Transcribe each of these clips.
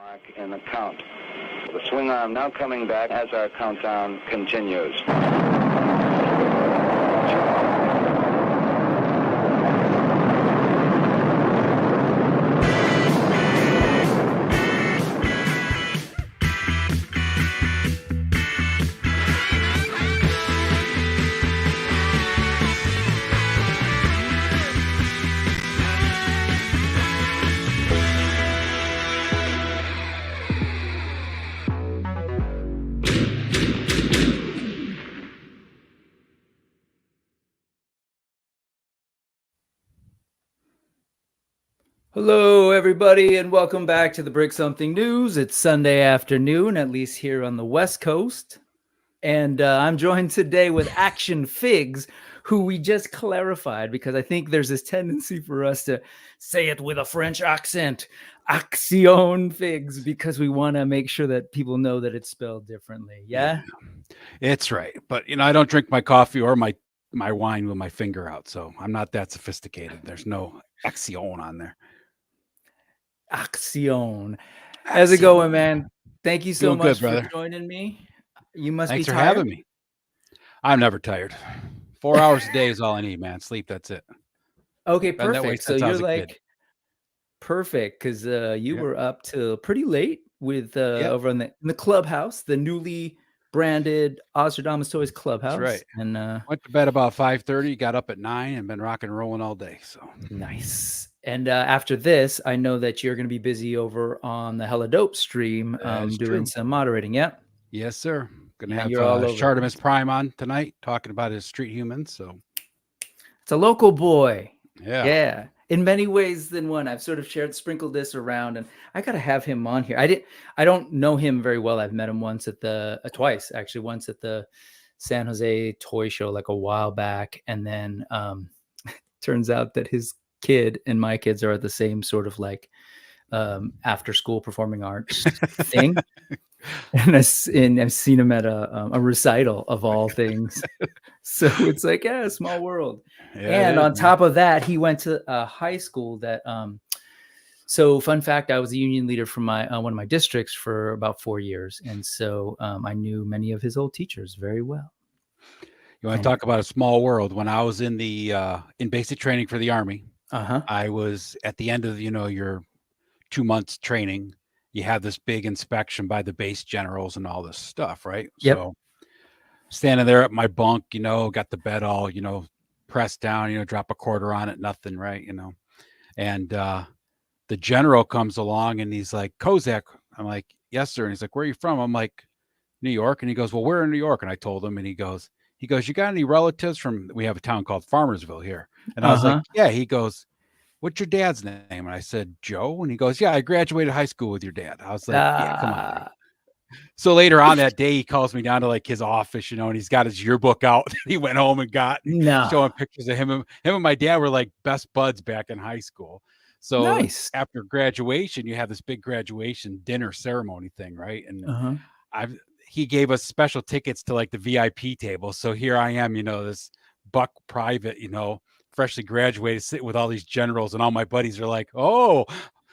Mark in the count. The swing arm now coming back as our countdown continues. Hello, everybody, and welcome back to the Brick Something News. It's Sunday afternoon, at least here on the West Coast. And I'm joined today with Akxion Figs, who we just clarified because I think there's this tendency for us to say it with a French accent, Akxion Figs, because we want to make sure that people know that it's spelled differently. Yeah? It's right. But, I don't drink my coffee or my wine with my finger out, so I'm not that sophisticated. There's no Akxion on there. Akxion. How's it going, man? Thank you so much for joining me. You must be tired. Thanks for having me. I'm never tired. 4 hours a day is all I need, man. Sleep, that's it. Okay, perfect. So you're like perfect because you were up till pretty late with over in the clubhouse, the newly branded Azure Toys clubhouse. That's right. And went to bed about 5:30, got up at 9 and been rocking and rolling all day. So nice. And after this, I know that you're going to be busy over on the Hella Dope stream doing some moderating. Yeah. Yes, sir. Going to have Chartimus Prime on tonight talking about his street humans. So it's a local boy. Yeah. Yeah. In many ways than one. I've sort of sprinkled this around, and I got to have him on here. I don't know him very well. I've met him once twice actually, once at the San Jose toy show like a while back. And then turns out that his kid and my kids are at the same sort of like after school performing arts thing. And I've seen him at a recital of all things. So it's like, yeah, small world. Yeah, and on top of that, he went to a high school that so fun fact, I was a union leader for my one of my districts for about 4 years. And so I knew many of his old teachers very well. You want to talk about a small world? When I was in the in basic training for the Army, I was at the end of your 2 months training. You have this big inspection by the base generals and all this stuff, right? Yep. So standing there at my bunk, got the bed all, pressed down, drop a quarter on it, nothing, right? And the general comes along and he's like, Kozak. I'm like, yes, sir. And he's like, where are you from? I'm like, New York. And he goes, well, we're in New York. And I told him, and he goes, you got any relatives we have a town called Farmersville here. And I was like, yeah. He goes, what's your dad's name? And I said, Joe. And he goes, yeah, I graduated high school with your dad. I was like, yeah, come on, bro. So later on that day, he calls me down to like his office, and he's got his yearbook out that he went home and got, showing pictures of him and my dad were like best buds back in high school. So after graduation, you have this big graduation dinner ceremony thing, right? And he gave us special tickets to like the VIP table. So here I am, this buck private, freshly graduated, sitting with all these generals, and all my buddies are like, oh,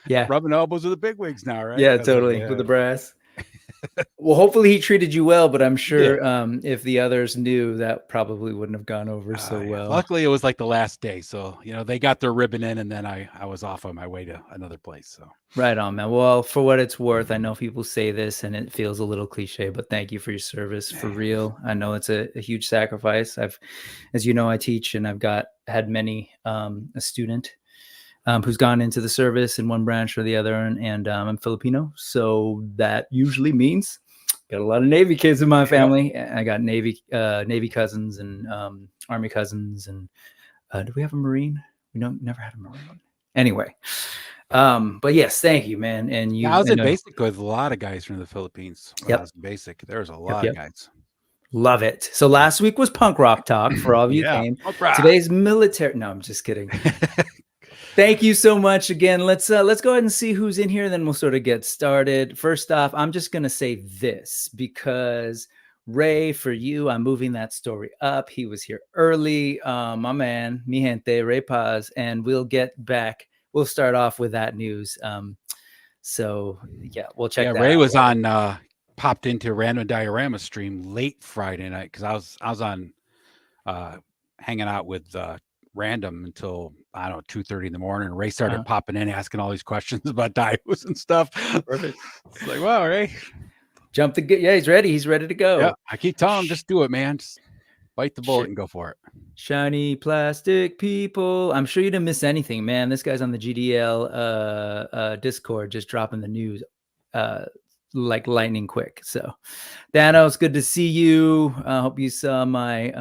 yeah, rubbing elbows with the bigwigs now, right? Yeah, totally. With the brass. Well, hopefully he treated you well, but I'm sure if the others knew, that probably wouldn't have gone over so well. Luckily, it was like the last day. So, they got their ribbon in, and then I was off on my way to another place. So right on, man. Well, for what it's worth, I know people say this and it feels a little cliche, but thank you for your service for real. I know it's a huge sacrifice. As you know, I teach, and I've had many, a student who's gone into the service in one branch or the other, and I'm Filipino, so that usually means got a lot of Navy kids in my family. I got Navy cousins and Army cousins, and do we have a Marine? We never had a Marine. Anyway, but yes, thank you, man. And I was in basic with a lot of guys from the Philippines. I was in basic. There's a lot of guys. Love it. So last week was punk rock talk for all of you came. Today's military. No, I'm just kidding. Thank you so much again. Let's go ahead and see who's in here, then we'll sort of get started. First off, I'm just going to say this because Ray, for you, I'm moving that story up. He was here early. My man, mi gente, Ray Paz, and we'll get back. We'll start off with that news. So yeah, we'll check Yeah, that Ray out. was on popped into Random Diorama stream late Friday night because I was on hanging out with Random until I don't know 2:30 in the morning. And Ray started popping in asking all these questions about dios and stuff. Perfect. It's like, wow, Ray. Jump the yeah, he's ready. He's ready to go. Yeah, I keep telling him, just do it, man. Just bite the bullet and go for it. Shiny plastic people. I'm sure you didn't miss anything, man. This guy's on the GDL Discord just dropping the news like lightning quick. So Thanos, good to see you. I hope you saw my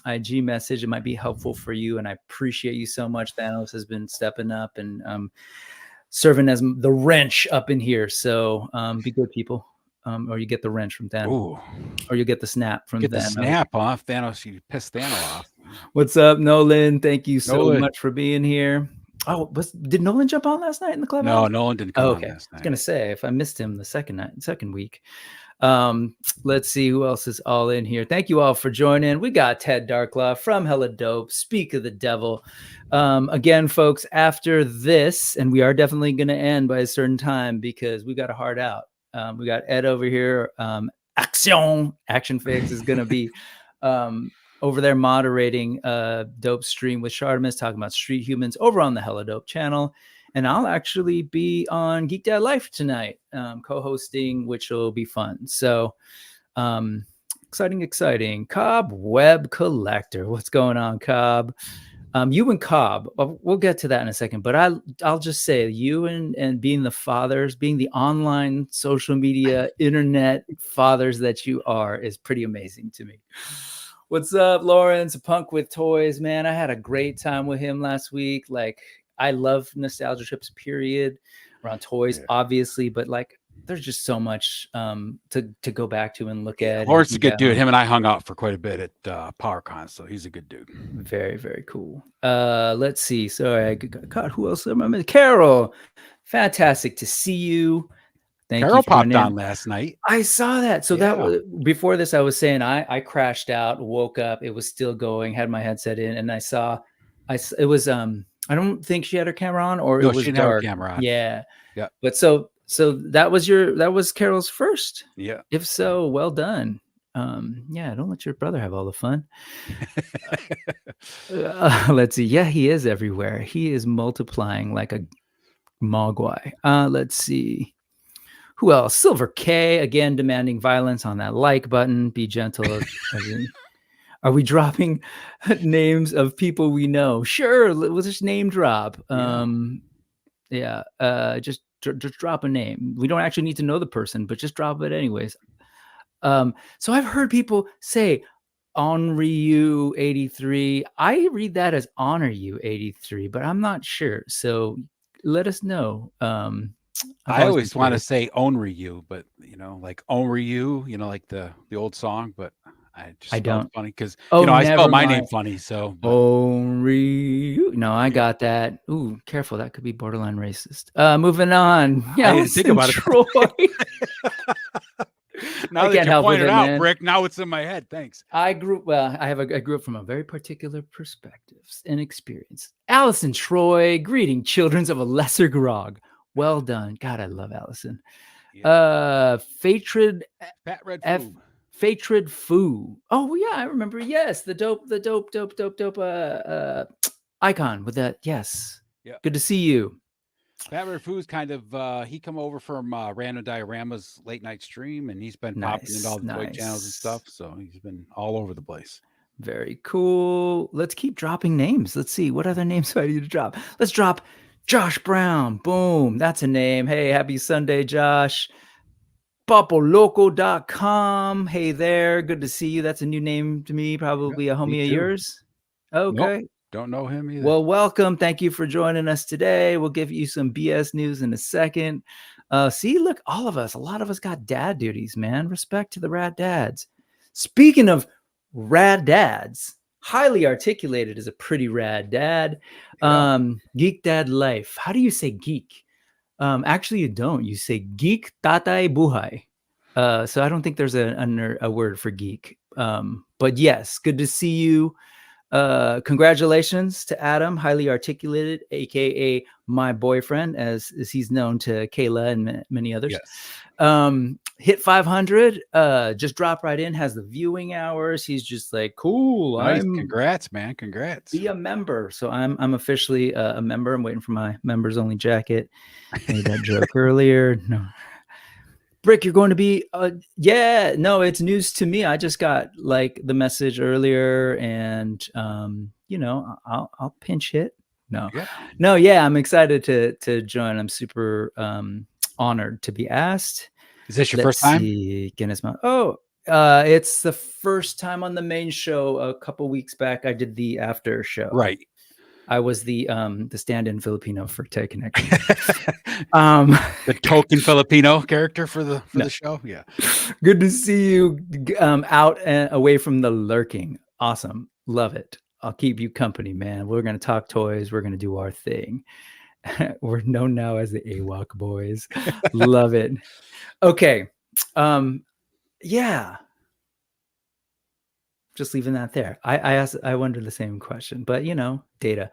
IG message. It might be helpful for you, and I appreciate you so much. Thanos has been stepping up and serving as the wrench up in here. So be good, people. Or you get the wrench from Thanos. Ooh. Or you get the snap from Get Thanos. the snap off. Thanos, you pissed Thanos off. What's up, Nolan? Thank you so much for being here. Oh, did Nolan jump on last night in the club? No, Nolan didn't come on last night. I was gonna say if I missed him the second week. Let's see who else is all in here. Thank you all for joining. We got Ted Darklaw from Hella Dope. Speak of the Devil. Again, folks, after this, and we are definitely gonna end by a certain time because we got a hard out. We got Ed over here. Akxion Figs is gonna be over there moderating Dope stream with Shardamus, talking about street humans over on the Hella Dope channel. And I'll actually be on Geek Dad Life tonight, co-hosting, which will be fun. So exciting. Cobb Web Collector. What's going on, Cobb? You and Cobb, we'll get to that in a second, but I'll just say you and being the fathers, being the online social media, internet fathers that you are is pretty amazing to me. What's up, Lawrence? A punk with toys, man. I had a great time with him last week. Like, I love nostalgia trips, period, around toys, obviously, but like, there's just so much to go back to and look at. Lawrence is a good dude. Him and I hung out for quite a bit at PowerCon, so he's a good dude. Very, very cool. Let's see. Sorry, I got caught. Who else? Carol. Fantastic to see you. Carol popped on last night. I saw that. So that was before this. I was saying I crashed out, woke up. It was still going. Had my headset in, and I saw. It was I don't think she had her camera on, or it was she didn't dark. have her camera on. Yeah. But so that was Carol's first. Yeah. If so, well done. Don't let your brother have all the fun. Let's see. Yeah, he is everywhere. He is multiplying like a mogwai. Let's see. Who else? Silver K, again, demanding violence on that like button. Be gentle. Are we dropping names of people we know? Sure, we'll just name drop. Just drop a name. We don't actually need to know the person, but just drop it anyways. So I've heard people say Onryu 83. I read that as Honor You 83, but I'm not sure. So let us know. I always want to say Onryu, but like Onryu, like the old song, but I don't funny because I spell my name funny. So Onryu. No, I got that. Ooh, careful, that could be borderline racist. Moving on. Yeah, I didn't think about Troy. Now that you pointed out, man. Brick, now it's in my head. Thanks. I grew up from a very particular perspective and experience. Allison Troy, greeting children of a lesser grog. Well done. God, I love Allison. Yeah. Fatrid Fat Red Foo. Fatrid Foo. Oh yeah, I remember. Yes, the dope icon with that. Yes. Yeah. Good to see you. Fat Red Foo's kind of he come over from Random Diorama's late night stream, and he's been popping into all the toy channels and stuff. So he's been all over the place. Very cool. Let's keep dropping names. Let's see what other names do I need to drop. Let's drop Josh Brown. Boom. That's a name. Hey, happy Sunday, Josh. PapoLoco.com. Hey there. Good to see you. That's a new name to me. Probably a homie of yours. Okay. Nope, don't know him either. Well, welcome. Thank you for joining us today. We'll give you some BS news in a second. See, look, a lot of us got dad duties, man. Respect to the rad dads. Speaking of rad dads, highly articulated is a pretty rad dad. Geek Dad Life. How do you say geek? Actually, you don't. You say geek tatay buhay. So I don't think there's a word for geek. But yes, good to see you. Congratulations to Adam, highly articulated, aka my boyfriend, as he's known to Kayla and many others. Yes. Hit 500, just drop right in, has the viewing hours. He's just like, cool. Nice. Congrats, man. Congrats. Be a member. So I'm officially a member. I'm waiting for my members only jacket. Made that joke earlier. No. Brick, you're going to be yeah, no, it's news to me. I just got like the message earlier, and you know, I'll pinch hit. No, yeah, I'm excited to join. I'm super honored to be asked. Is this your first time? Guinness Mount. Oh, it's the first time on the main show. A couple weeks back, I did the after show. Right. I was the stand-in Filipino for Tech Connection. The token Filipino character for the show. Yeah. Good to see you out and away from the lurking. Awesome. Love it. I'll keep you company, man. We're going to talk toys. We're going to do our thing. We're known now as the AWOC boys. Love it. Okay. Yeah. Just leaving that there. I wondered the same question, but you know, data.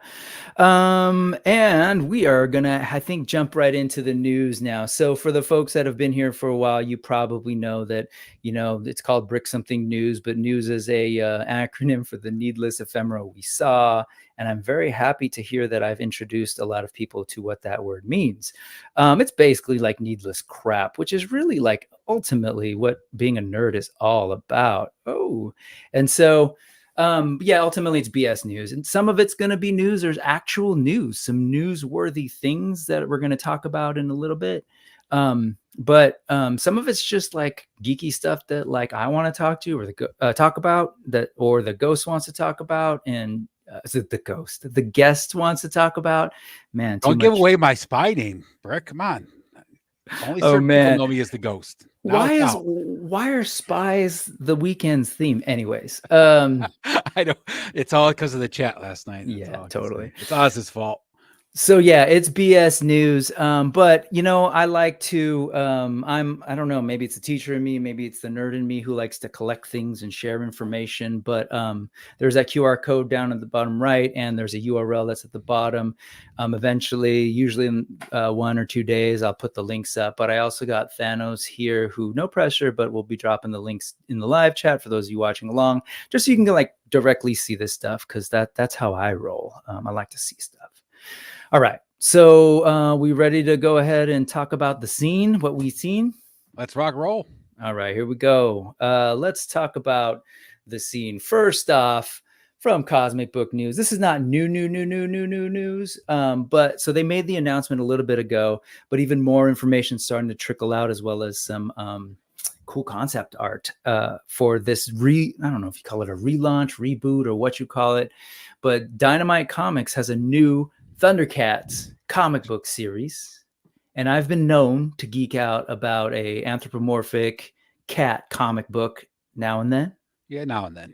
And we are gonna, I think, jump right into the news now. So for the folks that have been here for a while, you probably know that, you know, it's called Brick Something News, but news is a acronym for the needless ephemera we saw. And I'm very happy to hear that I've introduced a lot of people to what that word means. It's basically like needless crap, which is really like ultimately what being a nerd is all about. Oh, and so, yeah, ultimately it's BS news, and some of it's going to be news. There's actual news, some newsworthy things that we're going to talk about in a little bit. But some of it's just like geeky stuff that like I want to talk to or talk about that, or the ghost wants to talk about. And is it the ghost? The guest wants to talk about. Man, don't give away my spy name, Brick. Come on. Only certain people know me as the ghost. Why are spies the weekend's theme, anyways? I know it's all because of the chat last night. Yeah, totally. It's Oz's fault. So yeah, it's BS news. But you know, I like to, I don't know, maybe it's the teacher in me, maybe it's the nerd in me who likes to collect things and share information. But there's that QR code down at the bottom right, and there's a URL that's at the bottom. Eventually, usually in 1 or 2 days, I'll put the links up. But I also got Thanos here, who, no pressure, but we'll be dropping the links in the live chat for those of you watching along, just so you can like directly see this stuff, because that's how I roll. I like to see stuff. All right. So we ready to go ahead and talk about the scene, what we've seen? Let's rock roll. All right, here we go. Let's talk about the scene. First off, from Cosmic Book News. This is not new news. But so they made the announcement a little bit ago, but even more information starting to trickle out, as well as some cool concept art for this I don't know if you call it a relaunch, reboot, or what you call it, but Dynamite Comics has a new Thundercats comic book series, and I've been known to geek out about a anthropomorphic cat comic book now and then. Yeah, now and then.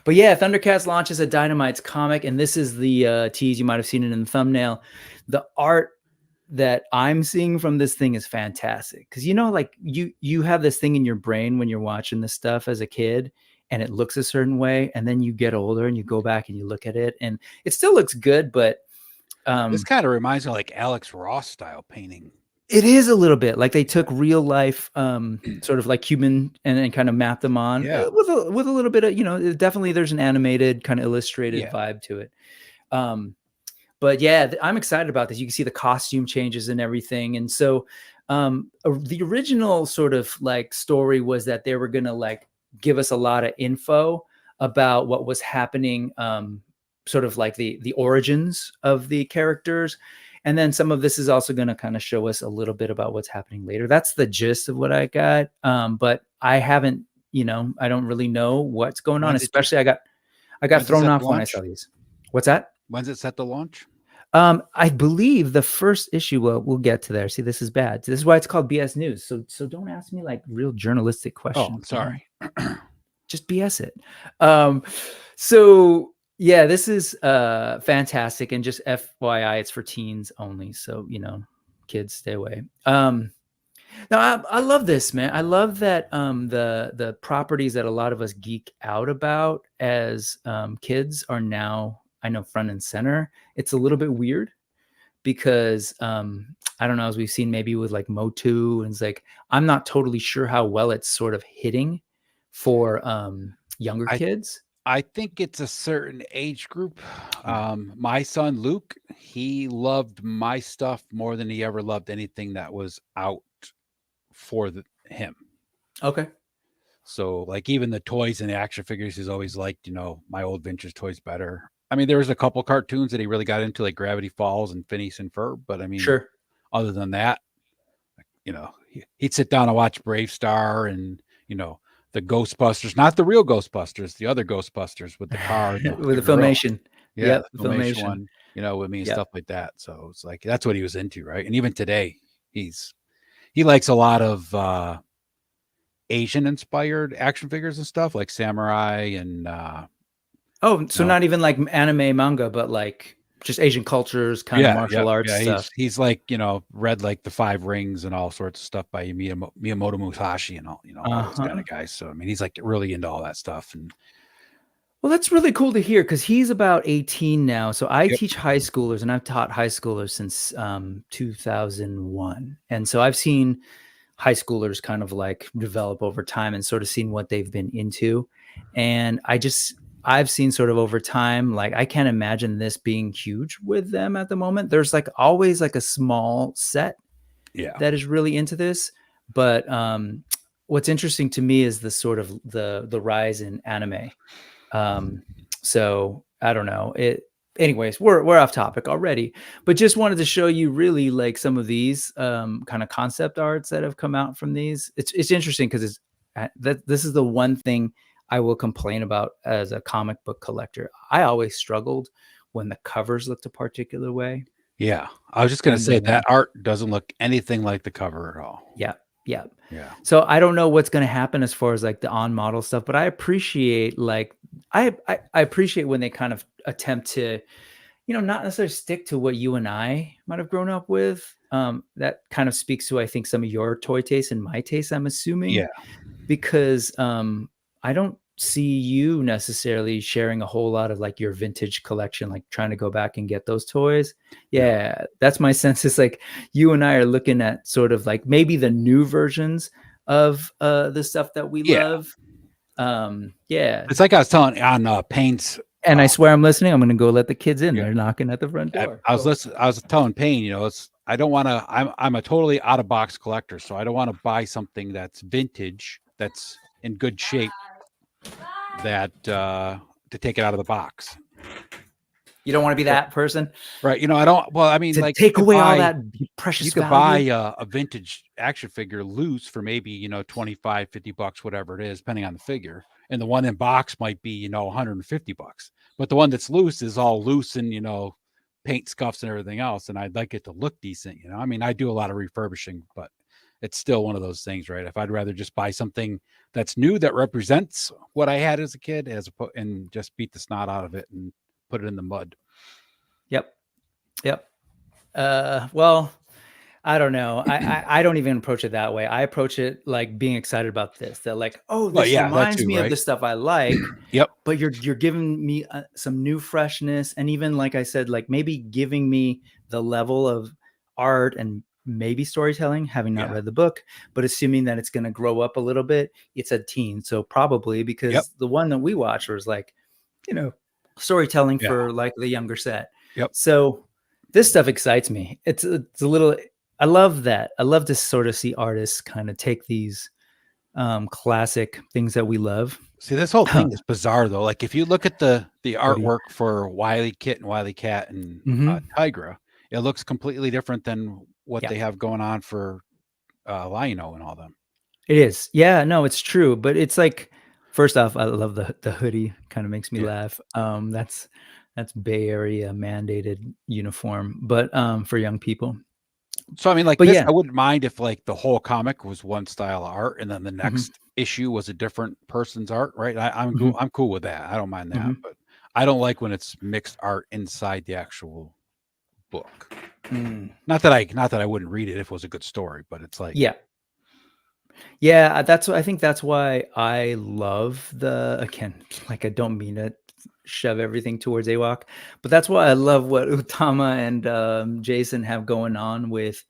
But yeah, Thundercats launches a Dynamite's comic, and this is the tease. You might have seen it in the thumbnail. The art that I'm seeing from this thing is fantastic, because you know, like you have this thing in your brain when you're watching this stuff as a kid, and it looks a certain way, and then you get older and you go back and you look at it and it still looks good, but this kind of reminds me of like Alex Ross style painting. It is a little bit like they took real life sort of like human and kind of mapped them on with a little bit of, you know, definitely there's an animated kind of illustrated vibe to it. But yeah, I'm excited about this. You can see the costume changes and everything. And so the original sort of like story was that they were going to like give us a lot of info about what was happening, sort of like the origins of the characters. And then some of this is also going to kind of show us a little bit about what's happening later. That's the gist of what I got. But I haven't, you know, I don't really know what's going on. Especially I got thrown off when I saw these. What's that? When's it set to launch? I believe the first issue, we'll get to there. See, this is bad. This is why it's called BS News. So don't ask me like real journalistic questions. Oh, I'm sorry. Just BS it. So yeah, this is fantastic. And just FYI, it's for teens only. So, you know, kids, stay away. No, I love this, man. I love that the properties that a lot of us geek out about as kids are now, I know, front and center. It's a little bit weird because I don't know, as we've seen maybe with like Motu, and it's like I'm not totally sure how well it's sort of hitting for younger I kids. I think it's a certain age group. Yeah. My son Luke, he loved my stuff more than he ever loved anything that was out for him. Okay. So, like, even the toys and the action figures, he's always liked, my old vintage toys better. I mean, there was a couple cartoons that he really got into, like Gravity Falls and Phineas and Ferb, but I mean, Sure. other than that, he'd sit down and watch Brave Star and, the Ghostbusters, not the real Ghostbusters, the other Ghostbusters with the car, With the gorilla. Filmation. Yeah, Yep, the Filmation Filmation. one, with me and Yep. stuff like that. So it's like that's what he was into, right? And even today, he likes a lot of Asian inspired action figures and stuff like samurai and Oh, so not even like anime, manga, but like just Asian cultures, kind of martial arts stuff. He's like, read like the Five Rings and all sorts of stuff by Miyamoto Musashi and all, all those kind of guys. So I mean, he's like really into all that stuff. And well, that's really cool to hear because he's about 18 now. So I teach high schoolers, and I've taught high schoolers since 2001. And so I've seen high schoolers kind of like develop over time and sort of seen what they've been into. And I've seen sort of over time, like I can't imagine this being huge with them at the moment. There's like always like a small set that is really into this. But what's interesting to me is the sort of the rise in anime. So I don't know anyways, we're off topic already, but just wanted to show you really like some of these kind of concept arts that have come out from these. It's interesting because this is the one thing I will complain about as a comic book collector. I always struggled when the covers looked a particular way. Yeah, I was just going to say that art doesn't look anything like the cover at all. Yeah. Yeah. So I don't know what's going to happen as far as like the on model stuff, but I appreciate like I appreciate when they kind of attempt to, not necessarily stick to what you and I might have grown up with. That kind of speaks to, I think, some of your toy taste and my taste, I'm assuming. Yeah. Because I don't see you necessarily sharing a whole lot of like your vintage collection, like trying to go back and get those toys. Yeah, that's my sense. It's like you and I are looking at sort of like maybe the new versions of the stuff that we love. It's like I was telling on Payne's. And I swear I'm listening. I'm going to go let the kids in. They're knocking at the front door. I was telling Payne, I don't want to. I'm a totally out of box collector, so I don't want to buy something that's vintage, that's in good shape, that to take it out of the box. You don't want to be that person, right? I don't. Well, I mean, like take away all that precious. You could buy a vintage action figure loose for maybe $25, $50, whatever it is, depending on the figure. And the one in box might be $150. But the one that's loose is all loose and paint scuffs and everything else. And I'd like it to look decent. I mean, I do a lot of refurbishing, but it's still one of those things, right? If I'd rather just buy something that's new that represents what I had as a kid, and just beat the snot out of it and put it in the mud. Yep. Well, I don't know. I don't even approach it that way. I approach it like being excited about this. That like, this reminds me of the stuff I like. But you're giving me some new freshness, and even like I said, like maybe giving me the level of art and maybe storytelling, having not read the book, but assuming that it's going to grow up a little bit. It's a teen, so probably because the one that we watched was like, storytelling for like the younger set. So this stuff excites me. It's a little. I love that. I love to sort of see artists kind of take these classic things that we love. See, this whole thing is bizarre though. Like if you look at the artwork for Wile E. Kit and Wile E. Cat and Tigra, it looks completely different than what they have going on for Lionel and all them. It is. Yeah, no, it's true. But it's like, first off, I love the hoodie. Kind of makes me laugh. That's Bay Area mandated uniform, but for young people. So I mean, like this, I wouldn't mind if like the whole comic was one style of art, and then the next issue was a different person's art, right? I'm cool. I'm cool with that. I don't mind that, but I don't like when it's mixed art inside the actual book. Not that I wouldn't read it if it was a good story, but it's like Yeah, I think that's why I love again, like I don't mean to shove everything towards AWOC, but that's why I love what Utama and Jason have going on with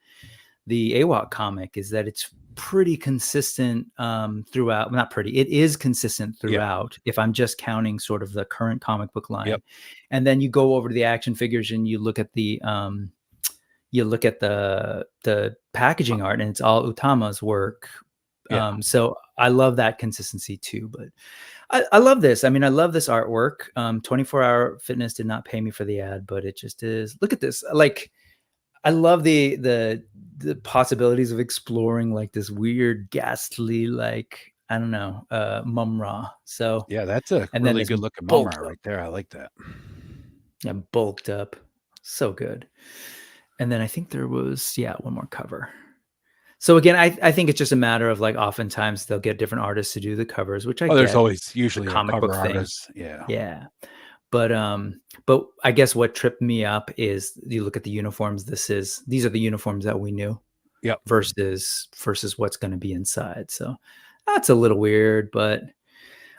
the AWOC comic, is that it's pretty consistent throughout. Well, not pretty, it is consistent throughout, if I'm just counting sort of the current comic book line. Yep. And then you go over to the action figures and you look at the packaging art, and it's all Utama's work. Yeah. So I love that consistency too. But I love this. I mean, I love this artwork. 24-Hour Fitness did not pay me for the ad, but it just is. Look at this. Like, I love the possibilities of exploring like this weird, ghastly, like, I don't know, Mum-Ra. So Yeah, that's a and then really this good looking bulked Mum-Ra right there. I like that. Yeah, bulked up. So good. And then I think there was, one more cover. So again, I think it's just a matter of like, oftentimes they'll get different artists to do the covers, which I get. There's always usually a comic cover book thing. artist. Yeah. Yeah. But I guess what tripped me up is you look at the uniforms. These are the uniforms that we knew. Yep. Versus what's going to be inside. So that's a little weird, but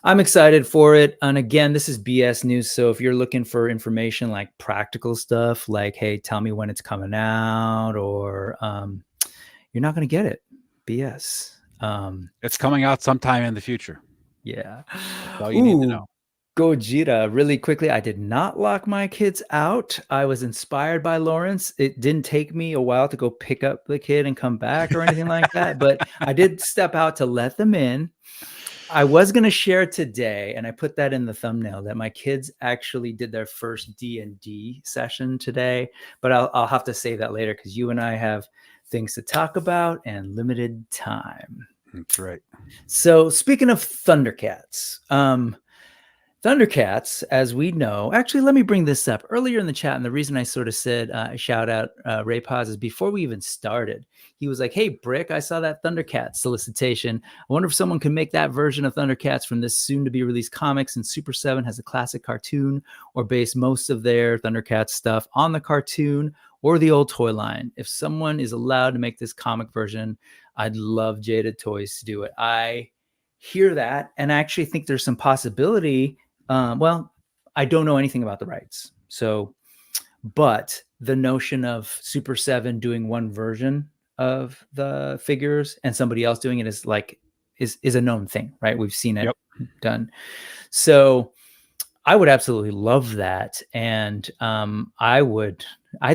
I'm excited for it. And again, this is BS news. So if you're looking for information like practical stuff, like, hey, tell me when it's coming out, or you're not going to get it. BS. It's coming out sometime in the future. Yeah. That's all you need to know. Gojira, really quickly. I did not lock my kids out. I was inspired by Lawrence. It didn't take me a while to go pick up the kid and come back or anything like that, but I did step out to let them in. I was going to share today, and I put that in the thumbnail, that my kids actually did their first D&D session today, but I'll have to save that later because you and I have things to talk about and limited time. That's right. So speaking of Thundercats, Thundercats, as we know, actually, let me bring this up earlier in the chat. And the reason I sort of said shout out Ray Paz is before we even started, he was like, hey, Brick, I saw that Thundercats solicitation. I wonder if someone can make that version of Thundercats from this soon to be released comics. And Super 7 has a classic cartoon, or base most of their Thundercats stuff on the cartoon or the old toy line. If someone is allowed to make this comic version, I'd love Jaded Toys to do it. I hear that, and I actually think there's some possibility. Well, I don't know anything about the rights. So, but the notion of Super 7 doing one version of the figures and somebody else doing it is like, is a known thing, right? We've seen it done. So I would absolutely love that. And I'd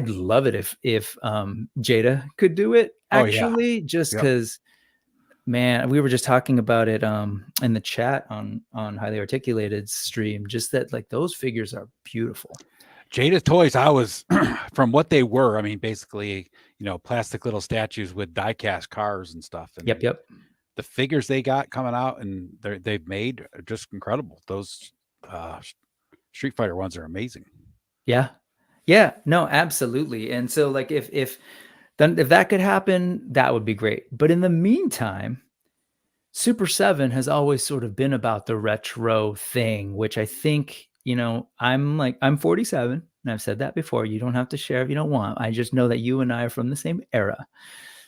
love it if Jada could do it, actually, just because, man, we were just talking about it in the chat on Highly Articulated stream, just that like those figures are beautiful. Jada Toys, I was from what they were, I mean, basically, plastic little statues with die-cast cars and stuff. And Yep. The figures they got coming out and they've made are just incredible. Those Street Fighter ones are amazing. Yeah, no, absolutely. And so like if that could happen, that would be great. But in the meantime, Super 7 has always sort of been about the retro thing, which I think, I'm 47, and I've said that before. You don't have to share if you don't want. I just know that you and I are from the same era.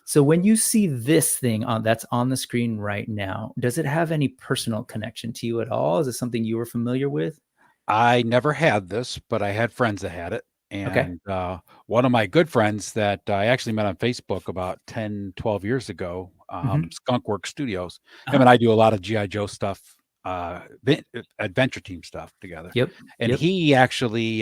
So when you see this thing that's on the screen right now, does it have any personal connection to you at all? Is it something you were familiar with? I never had this, but I had friends that had it. And one of my good friends that I actually met on Facebook about 10, 12 years ago, Skunkworks Studios. Him and I do a lot of G.I. Joe stuff, Adventure Team stuff together. And he actually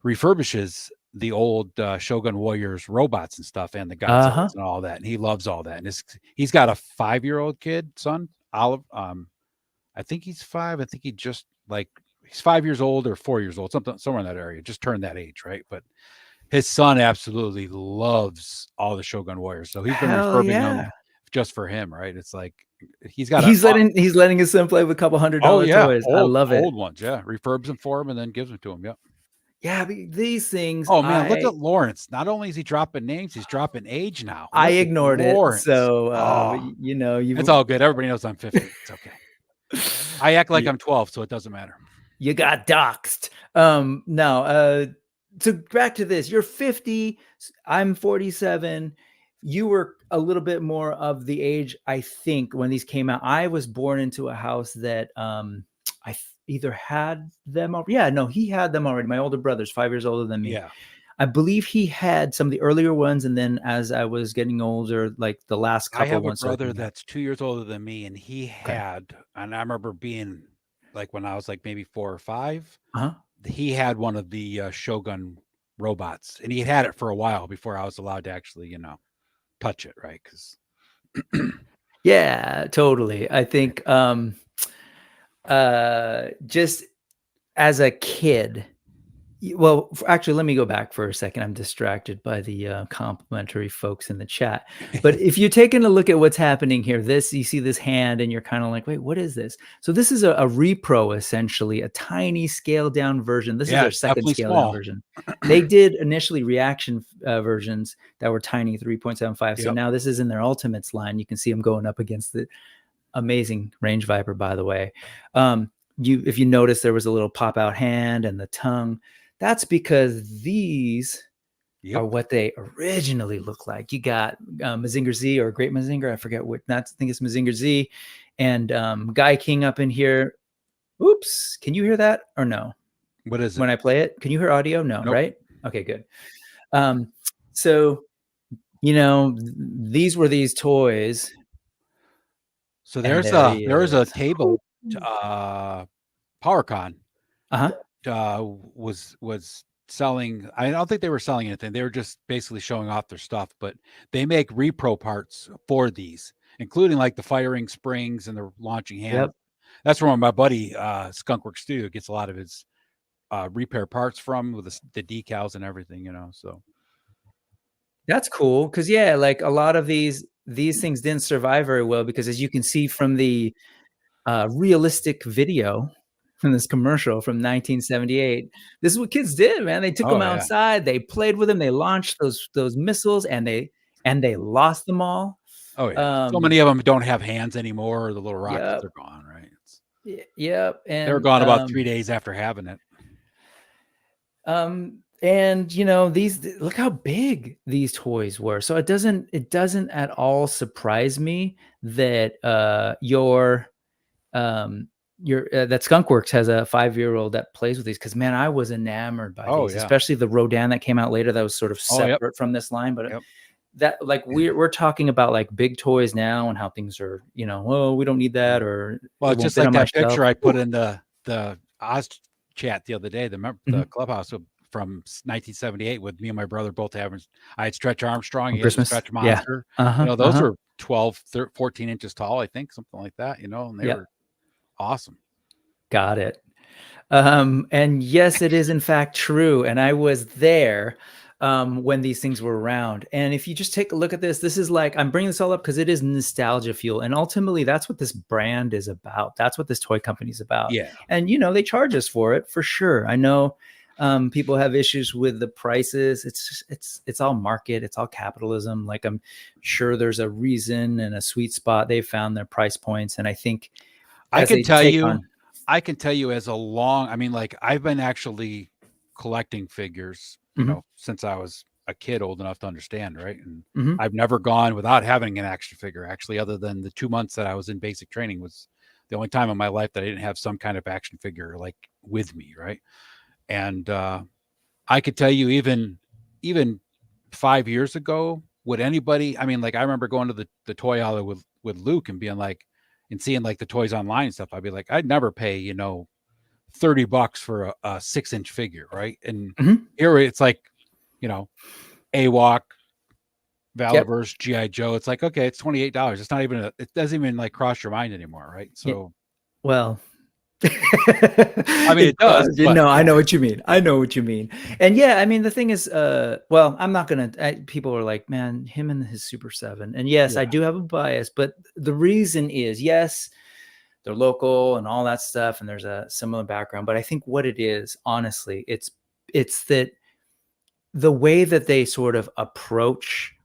refurbishes the old Shogun Warriors robots and stuff, and the Godzillas and all that. And he loves all that. And he's got a 5-year-old son, Olive. I think he's 5. I think he's 5 years old or 4 years old, somewhere in that area. Just turned that age, right? But his son absolutely loves all the Shogun Warriors, so he's been refurbing them just for him, right? It's like he's letting his son play with a couple $100 toys. I love it. Old ones, refurbs them for him and then gives them to him. Yeah, these things. Oh man, look at Lawrence. Not only is he dropping names, he's dropping age now. I ignored it, so it's all good. Everybody knows I'm 50. It's okay. I act like I'm 12, so it doesn't matter. You got doxxed. So back to this. You're 50. I'm 47. you were a little bit more of the age, I think, when these came out. I was born into a house that either had them. Yeah, no, he had them already. My older brother's 5 years older than me. Yeah. I believe he had some of the earlier ones, and then as I was getting older, like the last couple I have ones. a brother that's 2 years older than me, and he had, and I remember being like when I was like maybe 4 or 5, he had one of the Shogun robots, and he had it for a while before I was allowed to actually, you know, touch it, right? Because yeah, totally. I think just as a kid, well, actually, let me go back for a second. I'm distracted by the complimentary folks in the chat. But if you're taking a look at what's happening here, you see this hand and you're kind of like, wait, what is this? So this is a repro, essentially, a tiny scaled down version. This is their second scaled down version. They did initially reaction versions that were tiny, 3.75. So now this is in their Ultimates line. You can see them going up against the amazing Range Viper, by the way. If you notice, there was a little pop out hand and the tongue. That's because these are what they originally look like. You got Mazinger Z or Great Mazinger. I forget what. I think it's Mazinger Z, and Guy King up in here. Oops, can you hear that or no? What is it? When I play it, can you hear audio? No, nope. Right? Okay, good. So, you know, these were these toys. So there's a table PowerCon was selling. I don't think they were selling anything. They were just basically showing off their stuff, but they make repro parts for these, including like the firing springs and the launching hand. That's where my buddy Skunkworks Studio gets a lot of his repair parts from, with the decals and everything, you know. So that's cool, because like a lot of these things didn't survive very well, because as you can see from the realistic video from this commercial from 1978, this is what kids did, man. They took them outside, they played with them, they launched those missiles, and they lost them all. Oh yeah, so many of them don't have hands anymore, or the little rockets are gone, right? And they were gone about 3 days after having it. And you know, look how big these toys were. So it doesn't at all surprise me that that Skunkworks has a 5-year-old that plays with these, because man, I was enamored by these, especially the Rodan that came out later that was sort of separate from this line. But that, like, we're talking about like big toys now and how things are, you know, oh, we don't need that, or well, just like that picture I put in the Oz chat the other day, the clubhouse from 1978, with me and my brother both having. I had Stretch Armstrong, he had Stretch Monster. You know, those were 12, 13, 14 inches tall, I think, something like that, you know, and they were awesome. Got it. And yes, it is in fact true. And I was there when these things were around. And if you just take a look at this is like, I'm bringing this all up because it is nostalgia fuel. And ultimately, that's what this brand is about. That's what this toy company is about. Yeah. And, you know, they charge us for it, for sure. I know people have issues with the prices. It's all market. It's all capitalism. Like, I'm sure there's a reason and a sweet spot they found their price points. And I think I can tell you I mean, like, I've been actually collecting figures, you know, since I was a kid old enough to understand, right? And I've never gone without having an action figure, actually, other than the 2 months that I was in basic training was the only time in my life that I didn't have some kind of action figure like with me, right? And I could tell you, even 5 years ago, would anybody, I mean, like, I remember going to the toy hall with Luke and being like, and seeing like the toys online and stuff, I'd be like, I'd never pay, you know, $30 for a 6-inch figure, right? And here it's like, you know, AWOC, Valiverse, GI Joe. It's like, okay, it's $28. It's not even it doesn't even like cross your mind anymore, right? So, well, I mean, it does. But, no, I know what you mean. And yeah, I mean, the thing is, well, I'm not gonna. People are like, man, him and his Super 7. And yes, I do have a bias, but the reason is, yes, they're local and all that stuff, and there's a similar background. But I think what it is, honestly, it's that the way that they sort of approach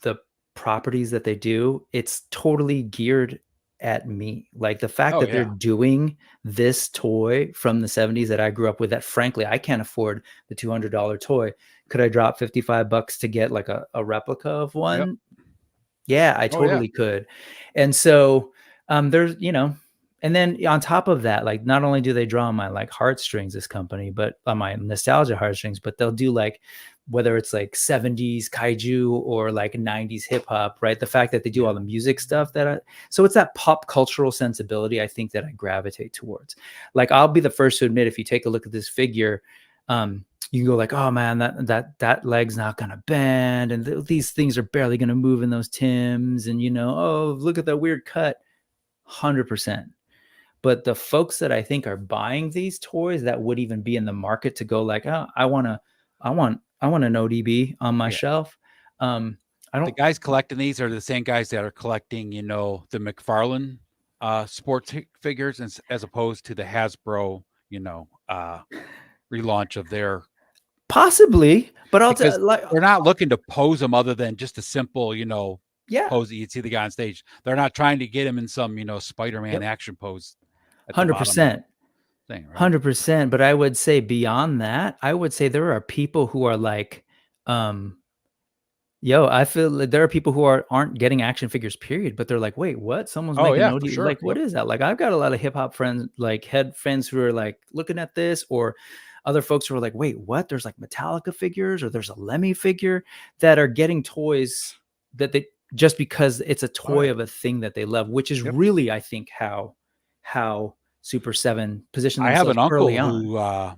the properties that they do, it's totally geared at me. Like, the fact that they're doing this toy from the 70s that I grew up with, that frankly, I can't afford the $200 toy. Could I drop $55 to get like a replica of one? Yeah, I Oh yeah. totally could. And so there's, and then on top of that, like not only do they draw on my like heartstrings, this company, but on my nostalgia heartstrings, but they'll do like whether it's like 70s kaiju or like 90s hip hop, right? The fact that they do all the music stuff so it's that pop cultural sensibility, I think, that I gravitate towards. Like I'll be the first to admit, if you take a look at this figure, you can go like, oh man, that leg's not gonna bend, and these things are barely gonna move in those Tims, and oh, look at that weird cut. 100%. But the folks that I think are buying these toys that would even be in the market to go like, oh, I want an ODB on my shelf. I don't. The guys collecting these are the same guys that are collecting, the McFarlane sports figures, as opposed to the Hasbro, relaunch of their. Possibly, but because they're not looking to pose them other than just a simple, pose that you'd see the guy on stage. They're not trying to get him in some, Spider-Man action pose. 100%. Thing, right? 100%. But I would say beyond that, I would say there are people who are like, I feel like there are people who aren't getting action figures, period. But they're like, wait, what? Someone's making OD. Sure. Like, what is that? Like, I've got a lot of hip hop friends, like head friends who are like looking at this, or other folks who are like, wait, what? There's like Metallica figures, or there's a Lemmy figure, that are getting toys that they just because it's a toy of a thing that they love, which is really, I think, how Super 7 positioned themselves. I have an uncle early on. who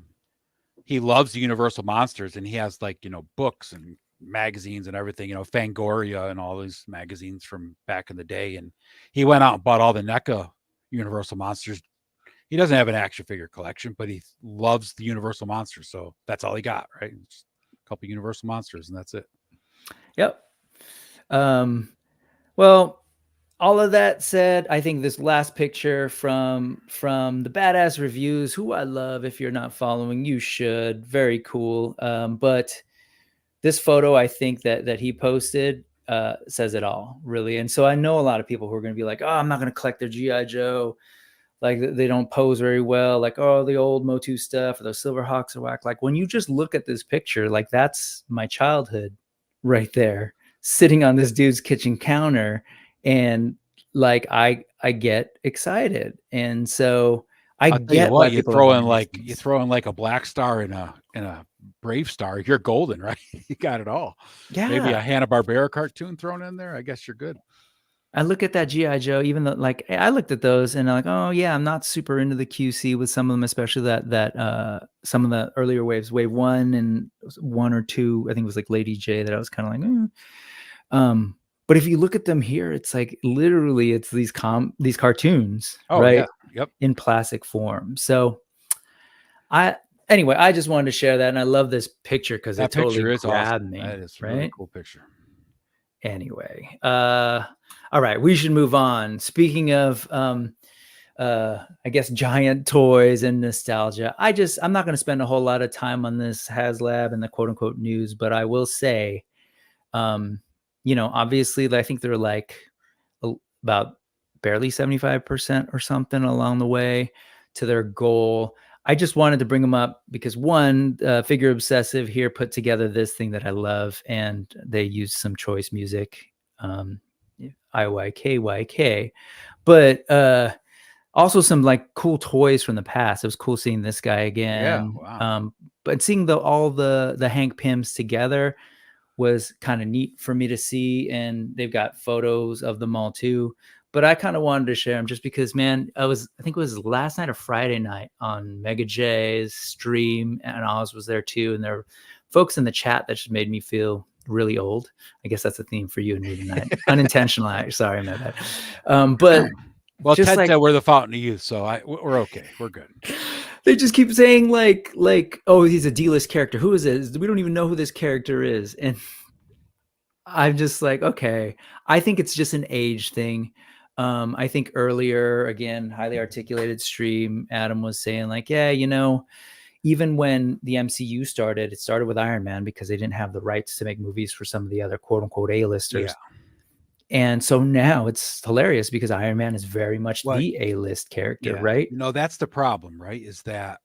he loves the Universal monsters, and he has like books and magazines and everything, Fangoria and all these magazines from back in the day. And he went out and bought all the NECA Universal monsters. He doesn't have an action figure collection, but he loves the Universal monsters, so that's all he got, right? Just a couple Universal monsters, and that's it. Yep. Well, all of that said, I think this last picture from the Badass Reviews, who I love. If you're not following, you should. Very cool. But this photo, I think that he posted says it all, really. And so I know a lot of people who are going to be like, oh, I'm not going to collect their G.I. Joe. Like, they don't pose very well. Like, oh, the old Motu stuff, or those Silverhawks are whack. Like, when you just look at this picture, like, that's my childhood right there, sitting on this dude's kitchen counter. And like, I get excited. And so I get why you people throw in like a Black Star and a Brave Star, you're golden, right? You got it all. Yeah. Maybe a Hanna-Barbera cartoon thrown in there. I guess you're good. I look at that G.I. Joe, even though, like, I looked at those and I'm like, oh yeah, I'm not super into the QC with some of them, especially that some of the earlier waves, wave 1 and 1 or 2, I think it was like Lady J, that I was kind of like, but if you look at them here, it's like literally it's these cartoons, right? Yeah. Yep. In plastic form. So anyway, I just wanted to share that, and I love this picture because it totally grabbed me. That is a right? really cool picture. Anyway, all right, we should move on. Speaking of I guess giant toys and nostalgia, I'm not going to spend a whole lot of time on this HasLab and the quote unquote news, but I will say, obviously, I think they're like about barely 75% or something along the way to their goal. I just wanted to bring them up because, one, Figure Obsessive here put together this thing that I love, and they used some choice music, IYKYK, but also some like cool toys from the past. It was cool seeing this guy again. Yeah, wow. But seeing all the Hank Pyms together was kind of neat for me to see, and they've got photos of them all too. But I kind of wanted to share them just because, man, I think it was last night or Friday night on Mega J's stream, and Oz was there too. And there were folks in the chat that just made me feel really old. I guess that's a theme for you and me tonight. Unintentional. Sorry, my bad. But well, Ted said we're the fountain of youth, so we're okay. We're good. They just keep saying like, oh, he's a D-list character. Who is this? We don't even know who this character is. And I'm just like, okay. I think it's just an age thing. I think earlier, again, highly articulated stream, Adam was saying like, yeah, even when the MCU started, it started with Iron Man because they didn't have the rights to make movies for some of the other quote unquote A-listers. Yeah. And so now it's hilarious because Iron Man is very much the A-list character, right? That's the problem, right? Is that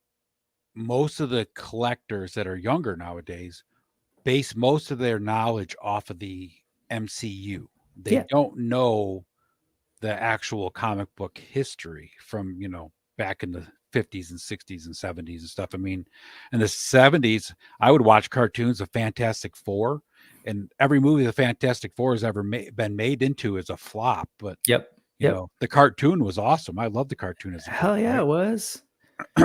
most of the collectors that are younger nowadays base most of their knowledge off of the MCU. They don't know the actual comic book history from, back in the 50s and 60s and 70s and stuff. I mean, in the 70s, I would watch cartoons of Fantastic Four, and every movie the Fantastic Four has ever been made into is a flop. But the cartoon was awesome. I loved the cartoon as a kid. Hell yeah, right? It was.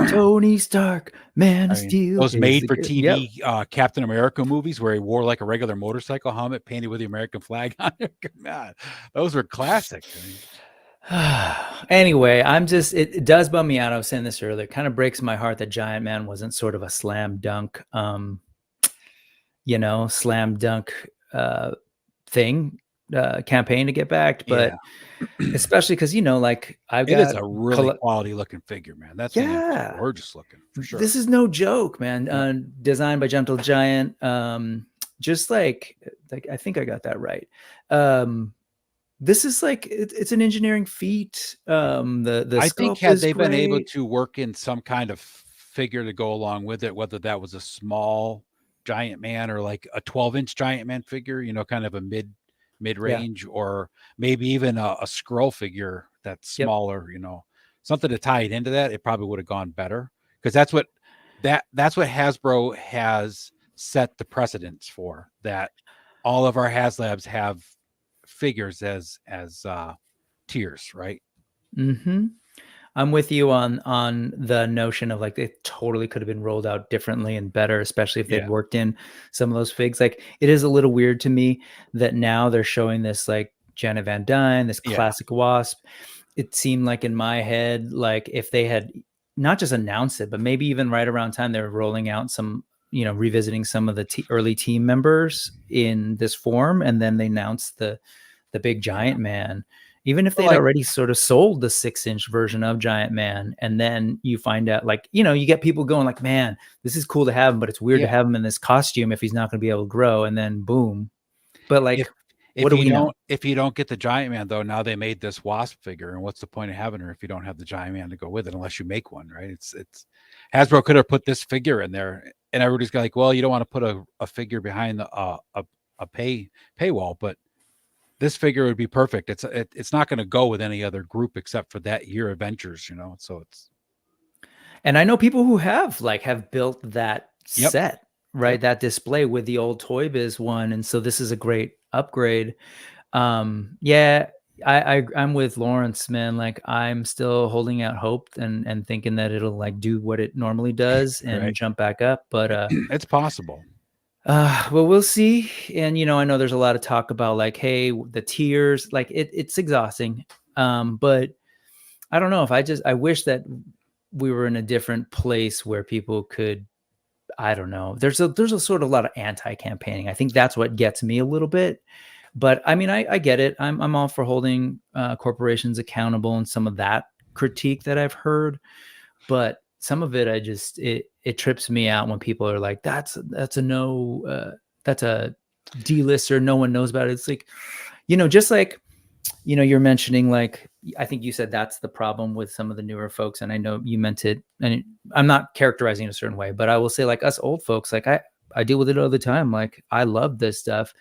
Tony Stark, Man of Steel. Those made-for-TV Captain America movies where he wore like a regular motorcycle helmet painted with the American flag on it. Man, those were classic. Anyway, it does bum me out. I was saying this earlier. It kind of breaks my heart that Giant Man wasn't sort of a slam dunk, thing, campaign to get backed. But especially because, like I've got. It is a really quality looking figure, man. That's gorgeous looking for sure. This is no joke, man. Designed by Gentle Giant. Just like I think I got that right. This is like it's an engineering feat. The I think had they been able to work in some kind of figure to go along with it, whether that was a small Giant Man or like a 12-inch Giant Man figure, kind of a mid-range, or maybe even a Skrull figure that's smaller, something to tie it into that, it probably would have gone better, because that's what Hasbro has set the precedence for, that all of our HasLabs have figures as tiers, right? I'm with you on the notion of like it totally could have been rolled out differently and better, especially if they'd worked in some of those figs. Like, it is a little weird to me that now they're showing this like Janet Van Dyne, this classic Wasp. It seemed like in my head, like if they had not just announced it, but maybe even right around time they were rolling out some, revisiting some of the early team members in this form, and then they announced the big Giant Man. Even if they'd already sort of sold the 6-inch version of Giant Man, and then you find out, like, you get people going like, man, this is cool to have him, but it's weird to have him in this costume if he's not going to be able to grow, and then boom. But like, what do we know? If you don't get the Giant Man, though, now they made this Wasp figure, and what's the point of having her if you don't have the Giant Man to go with it, unless you make one, right? It's Hasbro could have put this figure in there, and everybody's like, well, you don't want to put a figure behind a paywall, but this figure would be perfect. It's not going to go with any other group except for that year Avengers, so it's. And I know people who have built that set, right? That display with the old Toy Biz one. And so this is a great upgrade. I'm with Lawrence, man. Like, I'm still holding out hope and thinking that it'll like do what it normally does and jump back up. But it's possible. Well, we'll see. And, I know there's a lot of talk about like, hey, the tiers, like it's exhausting. But I don't know if I wish that we were in a different place where people could, I don't know. There's a sort of a lot of anti-campaigning. I think that's what gets me a little bit. But I mean, I get it. I'm all for holding corporations accountable and some of that critique that I've heard. But some of it, it trips me out when people are like, that's a no, that's a D-lister, no one knows about it. It's like, just like, you're mentioning, like, I think you said that's the problem with some of the newer folks. And I know you meant it, and I'm not characterizing it a certain way, but I will say, like, us old folks, like I deal with it all the time. Like, I love this stuff,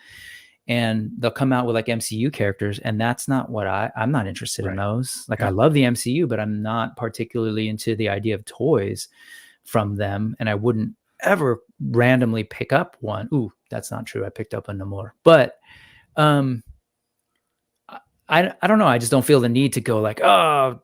and they'll come out with like MCU characters, and that's not what I'm not interested in those. Like, I love the MCU, but I'm not particularly into the idea of toys from them. And I wouldn't ever randomly pick up one. Ooh, that's not true. I picked up a Namor, but, I don't know. I just don't feel the need to go like, oh,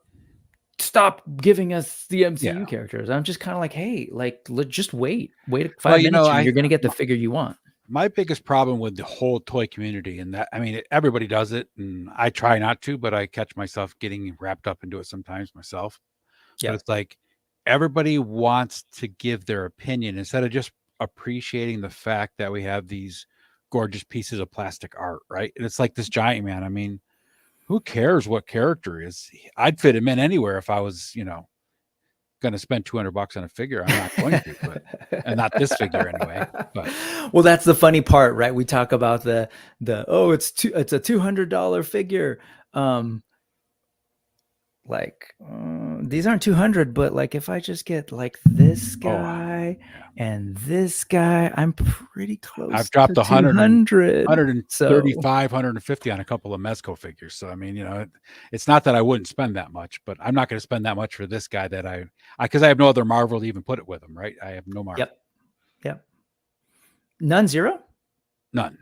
stop giving us the MCU characters. I'm just kind of like, hey, like, just wait 5 minutes. And you're going to get the figure you want. My biggest problem with the whole toy community, and that, I mean, everybody does it, and I try not to, but I catch myself getting wrapped up into it sometimes myself. But it's like, everybody wants to give their opinion instead of just appreciating the fact that we have these gorgeous pieces of plastic art, right? And it's like this Giant Man. I mean, who cares what character is? I'd fit him in anywhere if I was, going to spend $200 on a figure. I'm not going to, but, and not this figure anyway. But well, that's the funny part, right? We talk about it's a $200 figure. these aren't 200, but like if I just get like this Oh, guy and this guy, I'm pretty close. I've dropped to 200, 135, 150 on a couple of Mezco figures. So I mean, you know, it's not that I wouldn't spend that much, but I'm not going to spend that much for this guy that because I have no other Marvel to even put it with him, right? I have no Marvel. Yep. None, zero? None.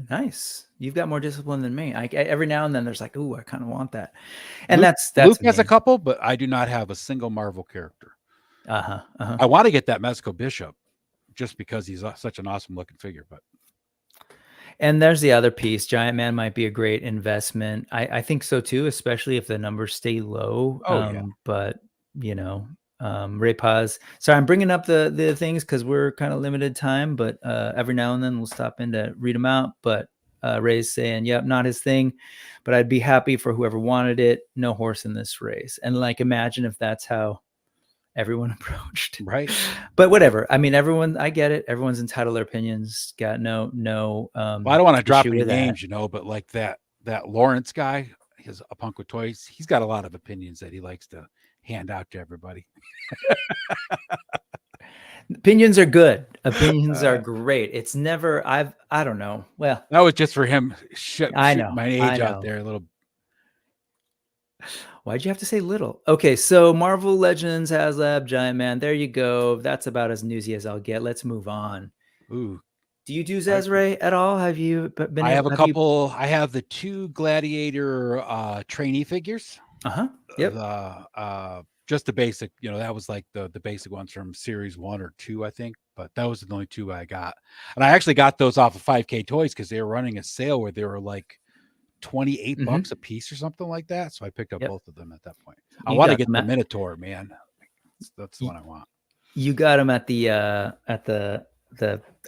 Nice. You've got more discipline than me. Every now and then there's like, ooh, I kind of want that. And Luke, that's Luke has me. a couple, but I do not have a single Marvel character. Uh-huh. I want to get that Mezco Bishop just because he's such an awesome looking figure. But and there's the other piece. Giant Man might be a great investment. I think so too, especially if the numbers stay low. But you know, Ray Paz. Sorry, I'm bringing up the things because we're kind of limited time, but every now and then we'll stop in to read them out. But Ray's saying, yep, not his thing, but I'd be happy for whoever wanted it. No horse in this race. And like, imagine if that's how everyone approached. Right. But whatever. I mean, I get it. Everyone's entitled to their opinions. Got no. Well, I don't want to drop any names, you know, but like that Lawrence guy, he's a punk with toys. He's got a lot of opinions that he likes to hand out to everybody. Opinions are good. Opinions are great. It's never, I don't know. Well, that was just for him. I know my age out there a little. Why'd you have to say little? Okay, so Marvel Legends, HasLab, Giant Man. There you go. That's about as newsy as I'll get. Let's move on. Ooh. Do you do Zezre at all? Have you been? I have a couple. I have the 2 Gladiator trainee figures. Yep. Just the basic, you know, that was like the basic ones from series 1 or 2, I think. But that was the only 2 I got. And I actually got those off of 5K Toys because they were running a sale where they were like $28 a piece or something like that. So I picked up both of them at that point. I want to get the Minotaur, man. That's the one I want. You got them at the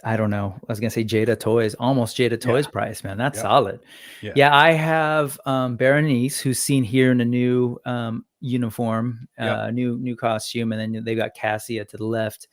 I don't know. I was gonna say Jada Toys, almost Jada Toys price, man. That's solid. Yeah, I have Berenice, who's seen here in a new uniform, new costume, and then they got Cassia to the left.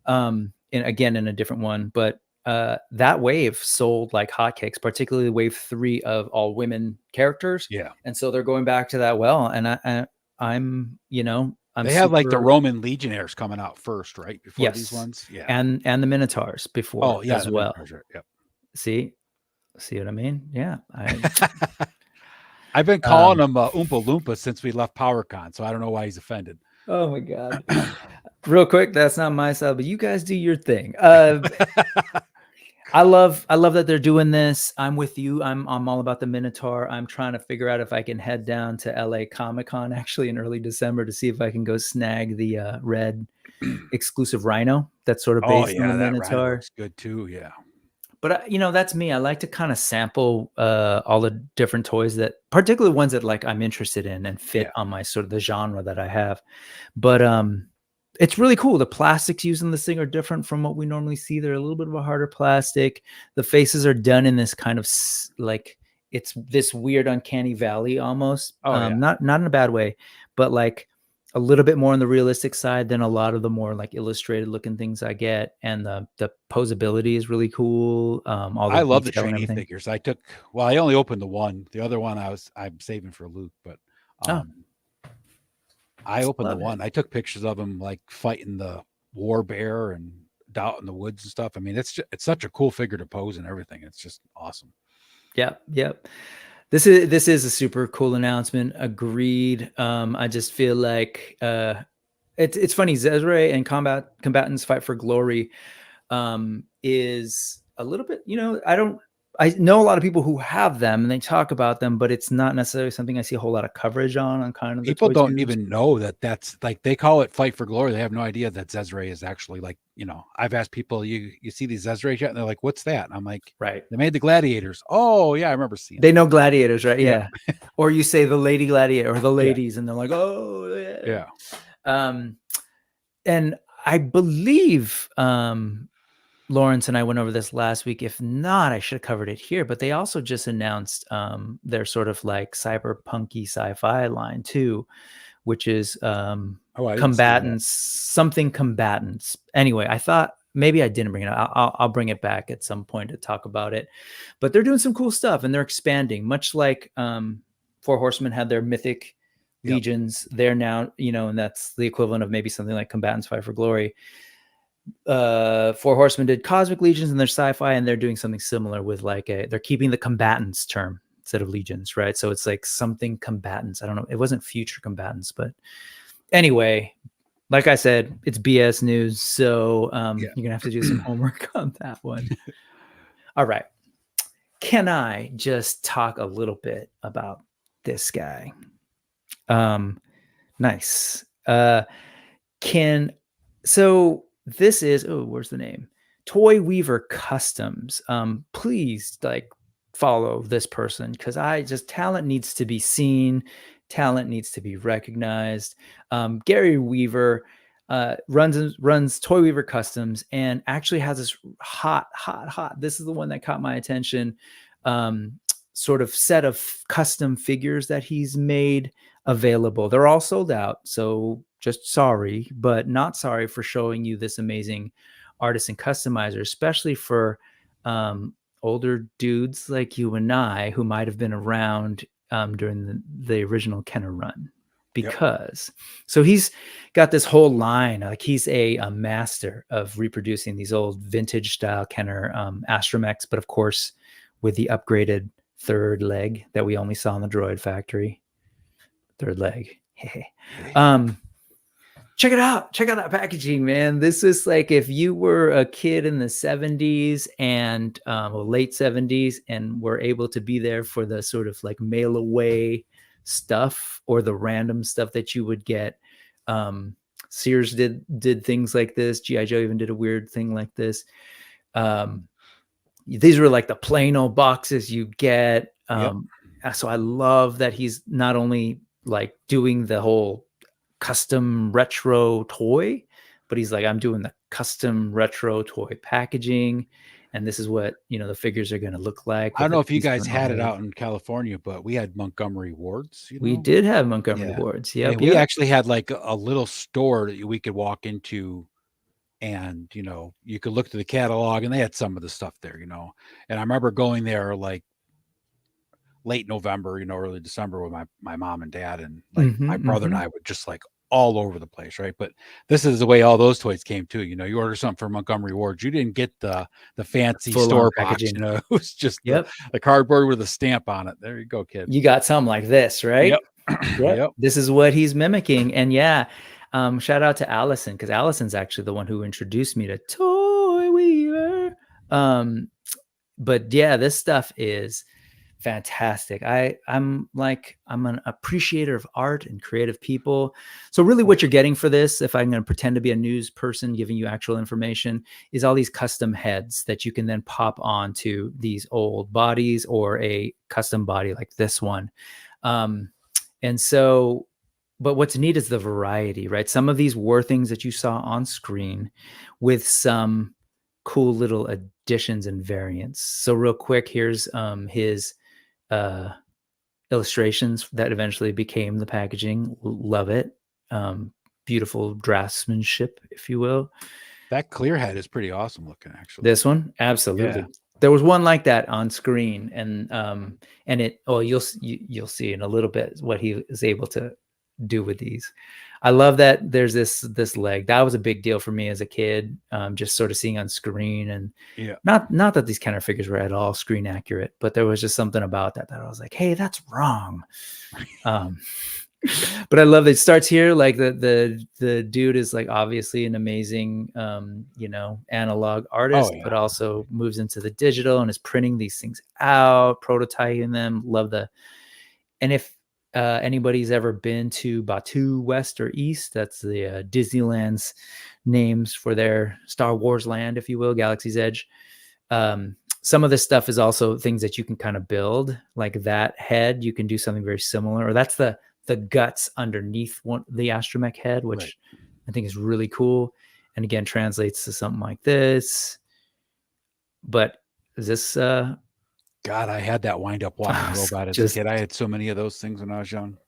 And again in a different one, but that wave sold like hotcakes, particularly wave 3 of all women characters. Yeah. And so they're going back to that well. And I'm, you know, they have like the Roman Legionnaires coming out first, right? Before these ones. Yeah. And the Minotaurs before as well. Yep. See what I mean? Yeah. I've been calling him Oompa Loompa since we left PowerCon, so I don't know why he's offended. Oh my God. Real quick, that's not my style, but you guys do your thing. I love that they're doing this. I'm with you. I'm all about the Minotaur. I'm trying to figure out if I can head down to LA Comic-Con actually in early December to see if I can go snag the red exclusive Rhino that's sort of based on the Minotaur. Looks good too. Yeah. But you know, that's me. I like to kind of sample all the different toys that, particularly ones that like I'm interested in and fit on my sort of the genre that I have. But it's really cool. The plastics used in this thing are different from what we normally see. They're a little bit of a harder plastic. The faces are done in this kind of like, it's this weird uncanny valley almost. Not in a bad way, but like a little bit more on the realistic side than a lot of the more like illustrated looking things I get. And the posability is really cool. I love the trainee figures. I only opened the one. The other one I'm saving for Luke, but I opened the one. I took pictures of him like fighting the war bear and out in the woods and stuff. I mean, it's such a cool figure to pose and everything. It's just awesome. Yep. This is a super cool announcement. Agreed. I just feel like it's funny. Zezre and Combatants Fight for Glory is a little bit, you know, I know a lot of people who have them and they talk about them, but it's not necessarily something I see a whole lot of coverage on kind of the people don't even know that's like, they call it Fight for Glory. They have no idea that Zezre is actually like, you know, I've asked people, you see these Zezre yet? And they're like, what's that? And I'm like, right. They made the Gladiators. Oh yeah. I remember seeing They know Gladiators, right? Yeah. Or you say the Lady Gladiator or the ladies and they're like, oh yeah. And I believe, Lawrence and I went over this last week. If not, I should have covered it here. But they also just announced their sort of like cyberpunky sci-fi line too, which is combatants. Anyway, I thought maybe I didn't bring it up. I'll bring it back at some point to talk about it. But they're doing some cool stuff and they're expanding, much like Four Horsemen had their mythic legions. They're now, and that's the equivalent of maybe something like Combatants Fight for Glory. Four Horsemen did Cosmic Legions and their sci-fi, and they're doing something similar with they're keeping the combatants term instead of legions, right? So it's like something combatants. I don't know. It wasn't future combatants, but anyway, like I said, it's BS news. So you're gonna have to do some homework on that one. All right. Can I just talk a little bit about this guy? Nice. So this is, where's the name? Toy Weaver Customs. Please follow this person, because talent needs to be seen. Talent needs to be recognized. Gary Weaver runs Toy Weaver Customs and actually has this hot. This is the one that caught my attention. Sort of set of custom figures that he's made available. They're all sold out. So just sorry, but not sorry for showing you this amazing artist and customizer, especially for older dudes like you and I who might have been around during the original Kenner run. Because so he's got this whole line, like he's a master of reproducing these old vintage style Kenner Astromechs, but of course with the upgraded third leg that we only saw in the Droid Factory. Third leg. Check it out. Check out that packaging, man. This is like if you were a kid in the 70s and late 70s and were able to be there for the sort of like mail away stuff or the random stuff that you would get. Sears did things like this. G.I. Joe even did a weird thing like this. These were like the plain old boxes you get. So I love that he's not only like doing the whole custom retro toy, but he's like, I'm doing the custom retro toy packaging, and this is what the figures are going to look like. I don't know if you guys had it out in California, but we had Montgomery Wards. We did have Montgomery Wards. Yeah, we actually had like a little store that we could walk into, and you could look to the catalog, and they had some of the stuff there. And I remember going there like late November, early December with my mom and dad, and like my brother and I would just like all over the place, right? But this is the way all those toys came too. You order something from Montgomery Ward, you didn't get the fancy store box, it was just the cardboard with a stamp on it. There you go, kid. You got something like this, right? Yep. This is what he's mimicking. And shout out to Allison, because Allison's actually the one who introduced me to Toy Weaver. But this stuff is fantastic. I'm an appreciator of art and creative people. So really what you're getting for this, if I'm going to pretend to be a news person giving you actual information, is all these custom heads that you can then pop onto these old bodies or a custom body like this one. But what's neat is the variety, right? Some of these were things that you saw on screen with some cool little additions and variants. So real quick, here's his illustrations that eventually became the packaging. Love it. Beautiful draftsmanship, if you will. That clear head is pretty awesome looking, actually. This one, absolutely. There was one like that on screen, and you'll see in a little bit what he is able to do with these. I love that there's this leg. That was a big deal for me as a kid, just sort of seeing on screen. And not that these Kenner figures were at all screen accurate, but there was just something about that I was like, hey, that's wrong. But I love that it starts here. Like the dude is like obviously an amazing, analog artist, but also moves into the digital and is printing these things out, prototyping them. And if anybody's ever been to Batuu West or East, that's the Disneyland's names for their Star Wars land, if you will, Galaxy's Edge. Some of this stuff is also things that you can kind of build, like that head. You can do something very similar, or that's the guts underneath the Astromech head, which I think is really cool. And again, translates to something like this. But is this God, I had that wind up walking robot as a kid. I had so many of those things when I was young.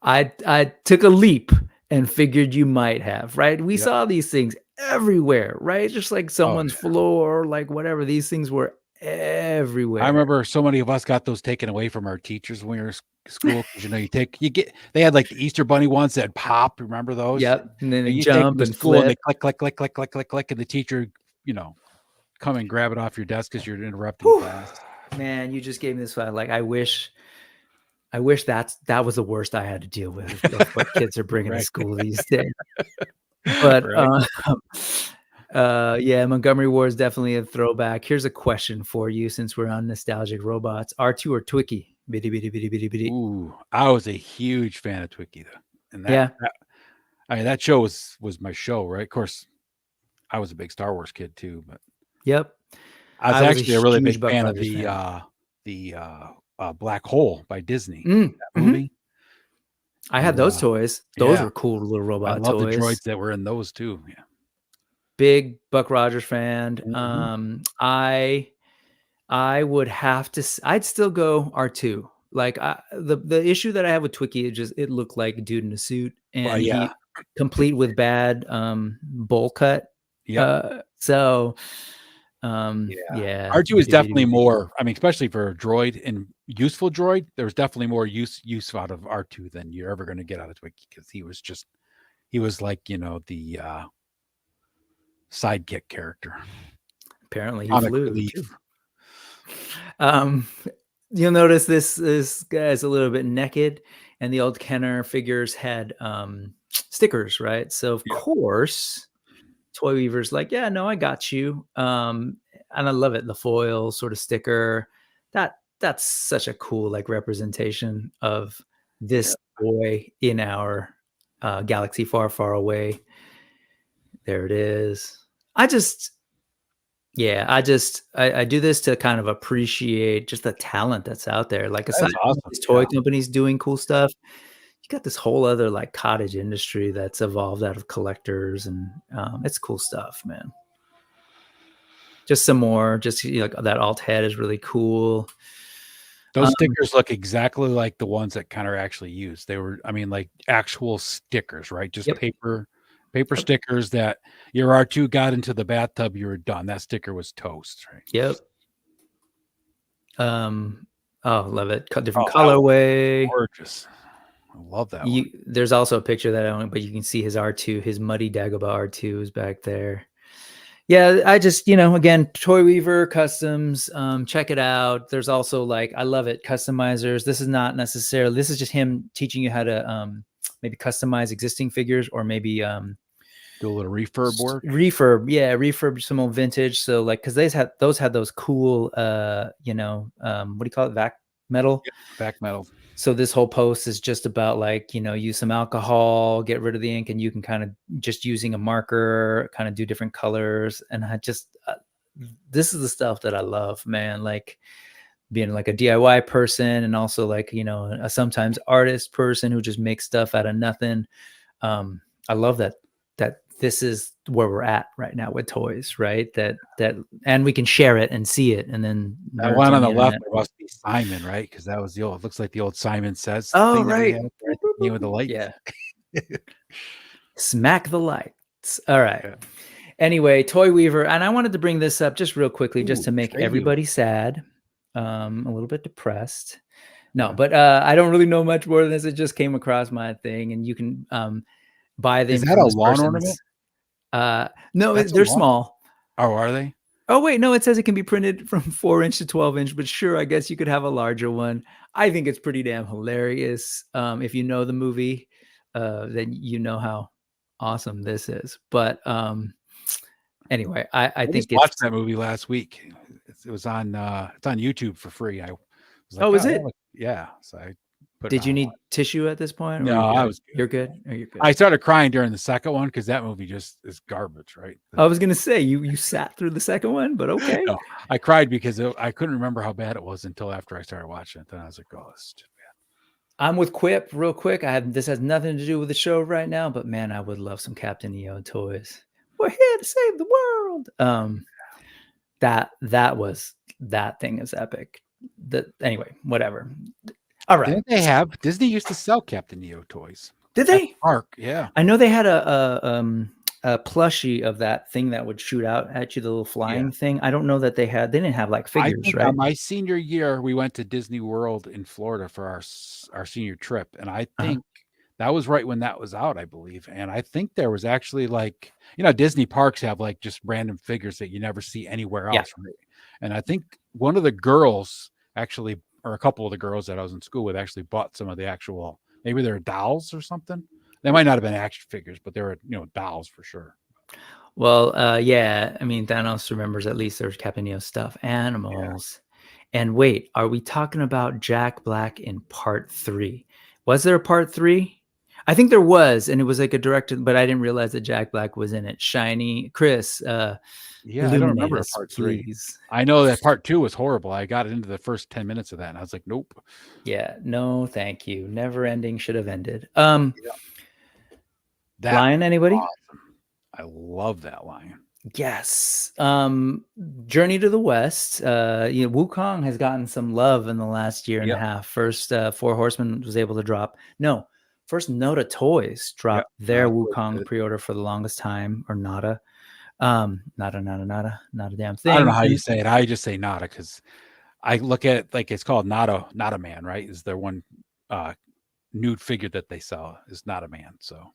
I took a leap and figured you might have, right? We saw these things everywhere, right? Just like someone's floor, like whatever. These things were everywhere. everywhere. I remember so many of us got those taken away from our teachers when we were in school. Because they had like the Easter Bunny ones that pop. Remember those? Yep. And then they You take them jump to and school and they flip. click, and the teacher, come and grab it off your desk because you're interrupting Whew. class. Man, you just gave me this file. Like, I wish that was the worst I had to deal with of what kids are bringing to Right. school these days. But Right. yeah, Montgomery Ward is definitely a throwback. Here's a question for you, since we're on nostalgic robots: R2 or Twiki? Bitty bitty bitty bitty bitty. Ooh, I was a huge fan of Twiki though, and Yeah. that show was my show, right? Of course, I was a big Star Wars kid too, but Yep. I was I was a actually a really huge big Buck fan of Rogers the Black Hole by Disney, Mm, that movie. I had And, those toys. Those yeah. were cool little I robot love the toys. droids that were in those too. Yeah. Big Buck Rogers fan. Mhm. I would have to. I'd still go R2. Like, the issue that I have with Twiki, it looked like a dude in a suit, Well, and yeah. he complete with bad bowl cut. Yep. So Yeah. yeah. R2 is definitely more, I mean, especially for a droid and useful droid, there's definitely more use out of R2 than you're ever going to get out of Twiki, because he was like, the sidekick character. Apparently he Comic flew. relief. You'll notice this guy's a little bit naked, and the old Kenner figures had stickers, right? So of Yep. course, Toy Weaver's like, yeah, no, I got you. And I love it. The foil sort of sticker. That's such a cool like representation of this boy in our galaxy far, far away. There it is. I do this to kind of appreciate just the talent that's out there. Like, aside That's from awesome. these toy companies doing cool stuff, you got this whole other like cottage industry that's evolved out of collectors, and it's cool stuff, man. Just some more, like that alt head is really cool. Those stickers look exactly like the ones that Kenner actually used. They were, I mean, like actual stickers, right? Just paper stickers that your R2 got into the bathtub, you were done. That sticker was toast, right? Yep. Oh, love it. Different colorway. Gorgeous. I love that one. There's also a picture that I own, but you can see his R2, his muddy Dagobah R2 is back there. Yeah, I just, again, Toy Weaver Customs, check it out. There's also like, I love it, customizers. This is just him teaching you how to maybe customize existing figures, or maybe do a little refurb work. Refurb some old vintage. So like, because those had those cool what do you call it? Vac metal. Yep, vac metal. So this whole post is just about like, use some alcohol, get rid of the ink, and you can kind of just using a marker, kind of do different colors. And I just, this is the stuff that I love, man. Like being like a DIY person, and also like, a sometimes artist person who just makes stuff out of nothing. I love that this is where we're at right now with toys, right? And we can share it and see it. And then that one on the left must be Simon, right? Because that was it looks like the old Simon Says. Oh, right. With the lights. Yeah. Smack the lights. All right. Yeah. Anyway, Toy Weaver. And I wanted to bring this up just real quickly, just to make everybody sad, a little bit depressed. No, but I don't really know much more than this. It just came across my thing, and you can buy them. Is that a lawn ornament? No, they're small. Oh, are they? Oh, wait, no, it says it can be printed from 4-inch to 12-inch, but sure, I guess you could have a larger one. I think it's pretty damn hilarious. If you know the movie, then you know how awesome this is. But anyway, I think I watched that movie last week. It was on it's on YouTube for free. I was like, oh, is it? Yeah. So I did you need tissue at this point? No, I was good. You're good. Oh, you're good. I started crying during the second one because that movie just is garbage, right? I was gonna say you sat through the second one, but okay. No, I cried because I couldn't remember how bad it was until after I started watching it. Then I was like, oh, this is too bad. I'm with Quip real quick. This has nothing to do with the show right now, but man, I would love some Captain EO toys. We're here to save the world. That thing is epic. Anyway, whatever. All right. Didn't Disney used to sell Captain EO toys? Did they? Park, yeah. I know they had a a plushie of that thing that would shoot out at you, the little flying thing. I don't know that they didn't have like I figures, think right? on my senior year, we went to Disney World in Florida for our senior trip, and I think that was right when that was out, I believe. And I think there was actually like, Disney parks have like just random figures that you never see anywhere else, right? And I think one of the girls actually, or a couple of the girls that I was in school with, actually bought some of the actual, maybe they're dolls or something. They might not have been action figures, but they were, dolls for sure. Well, yeah. I mean, Thanos remembers at least there's Captain EO stuff, animals. And wait, are we talking about Jack Black in part 3? Was there a part 3? I think there was, and it was like a directed, but I didn't realize that Jack Black was in it. Shiny Chris, I don't illuminate remember us, part 3. please. I know that part 2 was horrible. I got into the first 10 minutes of that, and I was like, nope. Yeah, no, thank you. Never ending, should have ended. That Lion, anybody? awesome. I love that lion. Yes. Journey to the West. Wukong has gotten some love in the last year and a half. First, Four Horsemen was able to drop. No, first Noda Toys dropped their Wukong pre-order for the longest time, or Nada. Not a damn thing. I don't know how you say it. I just say Nada because I look at it like it's called Nada Man, right? Is their one nude figure that they sell is Nada Man. So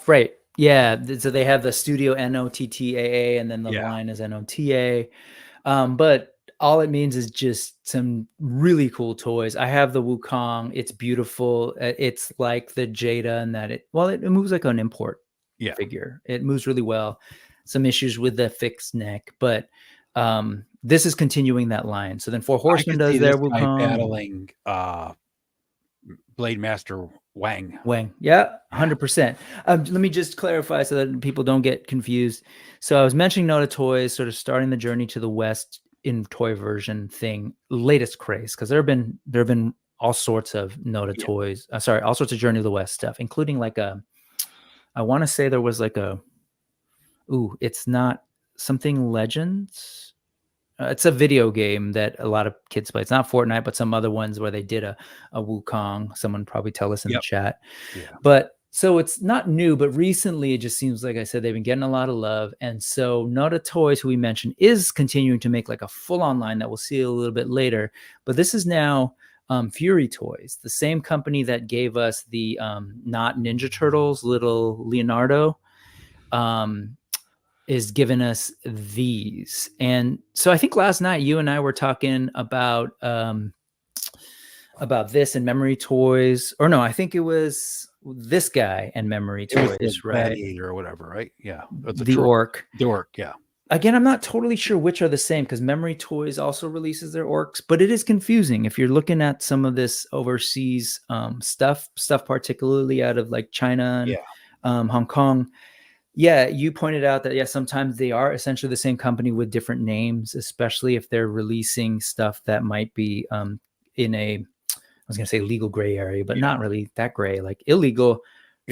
right. Yeah, so they have the studio NOTTAA, and then the line is NOTA. But all it means is just some really cool toys. I have the Wukong. It's beautiful. It's like the Jada in that it moves like an import figure. It moves really well. Some issues with the fixed neck, but this is continuing that line. So then Four Horsemen does their Wukong. Battling Blade Master Wang. Yeah, 100%. Let me just clarify so that people don't get confused. So I was mentioning Noda Toys, sort of starting the journey to the West in toy version thing, latest craze, because there have been all sorts of Noda Toys. All sorts of Journey to the West stuff, including like I want to say there was like it's not something Legends. It's a video game that a lot of kids play. It's not Fortnite, but some other ones where they did a Wukong. Someone probably tell us in the chat. But so it's not new, but recently it just seems like I said they've been getting a lot of love. And so Noda Toys, who we mentioned, is continuing to make like a full-on line that we'll see a little bit later. But this is now Fury Toys, the same company that gave us the not Ninja Turtles, little Leonardo. Is giving us these. And so I think last night you and I were talking about this and Memory Toys, or no, I think it was this guy and Memory Toys, right? Or whatever, right? Yeah. The orc. The orc, yeah. Again, I'm not totally sure which are the same because Memory Toys also releases their orcs, but it is confusing if you're looking at some of this overseas stuff particularly out of like China and Hong Kong. Yeah, you pointed out that, sometimes they are essentially the same company with different names, especially if they're releasing stuff that might be in I was going to say legal gray area, but not really that gray, like illegal